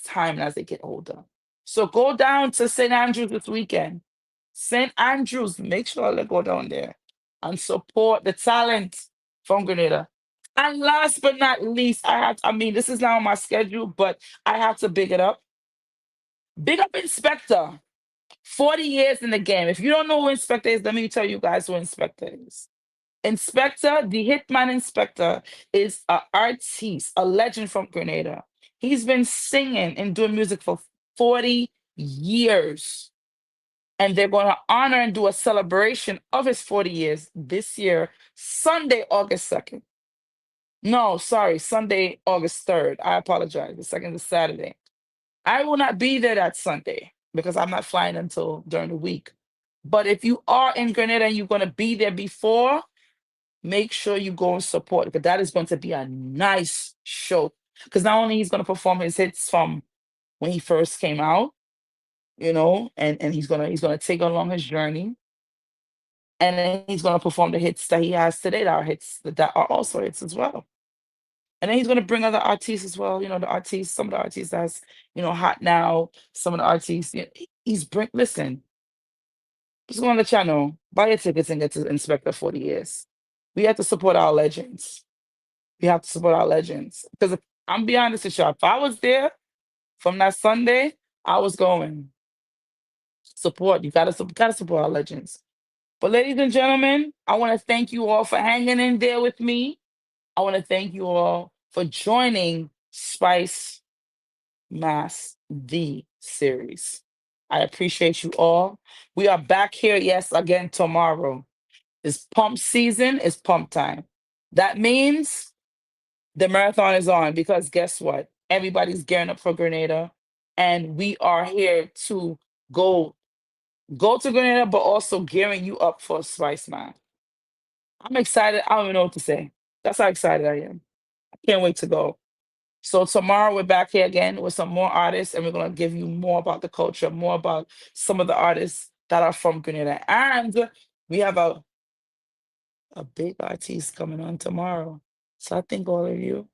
A: time and as they get older. So go down to St. Andrews this weekend. St. Andrews, make sure they go down there and support the talent from Grenada. And last but not least, I mean, this is not on my schedule, but I have to big it up. Big up Inspector. 40 years in the game. If you don't know who Inspector is, let me tell you guys who Inspector is. Inspector, the Hitman Inspector, is an artiste, a legend from Grenada. He's been singing and doing music for 40 years. And they're going to honor and do a celebration of his 40 years this year, Sunday, August 2nd. No, sorry, Sunday, August 3rd. I apologize. The second is Saturday. I will not be there that Sunday because I'm not flying until during the week. But if you are in Grenada and you're going to be there before, make sure you go and support because that is going to be a nice show. Because not only he's going to perform his hits from when he first came out, and he's gonna take along his journey, and then he's gonna perform the hits that he has today that are hits that are also hits as well. And then he's gonna bring other artists as well. Some of the artists that's hot now. Some of the artists, listen. Just go on the channel, buy your tickets, and get to Inspector 40 years. We have to support our legends. We have to support our legends because I'm be honest with you, if I was there from that Sunday, I was going support. You gotta support our legends. But ladies and gentlemen, I want to thank you all for hanging in there with me. I want to thank you all for joining Spice Mass the series. I appreciate you all. We are back here, yes, again tomorrow. It's pump season, it's pump time. That means the marathon is on because guess what? Everybody's gearing up for Grenada, and we are here to go to Grenada, but also gearing you up for Spice Man. I'm excited. I don't even know what to say. That's how excited I am. I can't wait to go. So tomorrow we're back here again with some more artists, and we're gonna give you more about the culture, more about some of the artists that are from Grenada. And we have a big artist coming on tomorrow. So I think all of you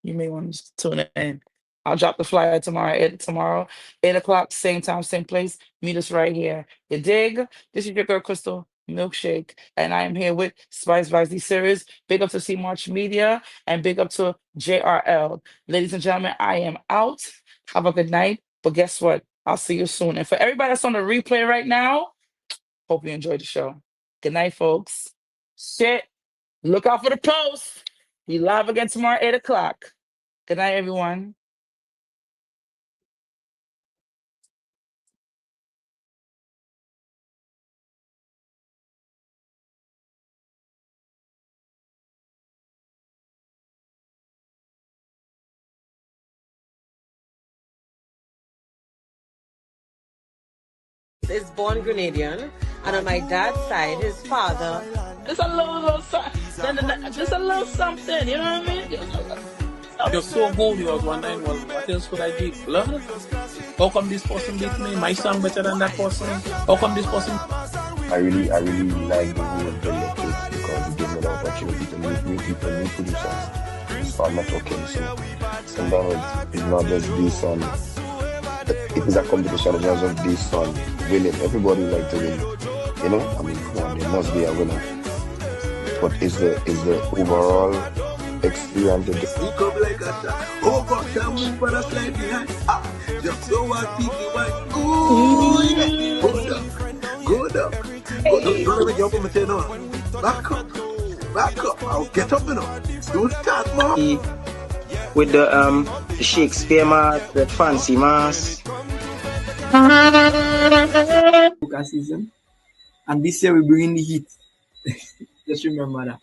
A: may want to tune in. I'll drop the flyer tomorrow, 8 o'clock, same time, same place. Meet us right here. You dig? This is your girl Crystal Milkshake, and I am here with Spice Vibes the series. Big up to C March Media and big up to JRL. Ladies and gentlemen, I am out. Have a good night. But guess what? I'll see you soon. And for everybody that's on the replay right now, hope you enjoyed the show. Good night, folks. Shit. Look out for the post. We live again tomorrow, 8 o'clock. Good night, everyone.
D: is born Grenadian, and on my dad's side, his father.
A: Just a little something. Just a little something. You know what I mean?
E: Just so holy was 191. What else could I give? Blood? How come this person beat me? My song better than that person? How come this person?
F: I really like the way of the look because it gave me the opportunity to meet new people, new producers. So I'm not talking, so sometimes it's not just this one. It is a competition, it's not just this one winning. Everybody like to win. You know? I mean, come on, there must be a winner. But it's the overall experience of the
B: You come like a shot. Oh, gosh, I move for a slide behind. Just so I think you might. Ooh, yeah. Good up. Good up. Don't let me jump on my tail on. Back up. Back up. I'll get up, you know. Don't start more.
J: With the Shakespeare mask, the fancy mask.
G: Hookah season. And this year we bring in the heat. Just remember that.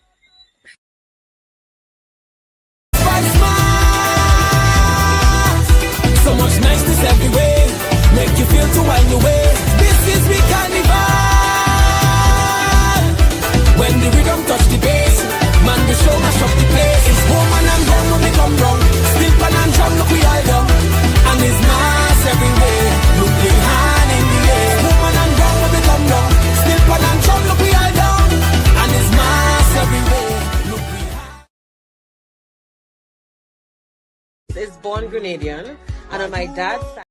B: So much niceness everywhere. Make you feel to wind your way. This is we carnival. When the rhythm touch the bass, man the show mash up the place. It's woman and gun when we come round. Still pan and drum look we all down. And it's mass everywhere. Look the hand in the air. Woman and gun when we come round. Still pan and drum look we all down. And it's mass everywhere. Look we
D: Is born Grenadian, and on my dad's side.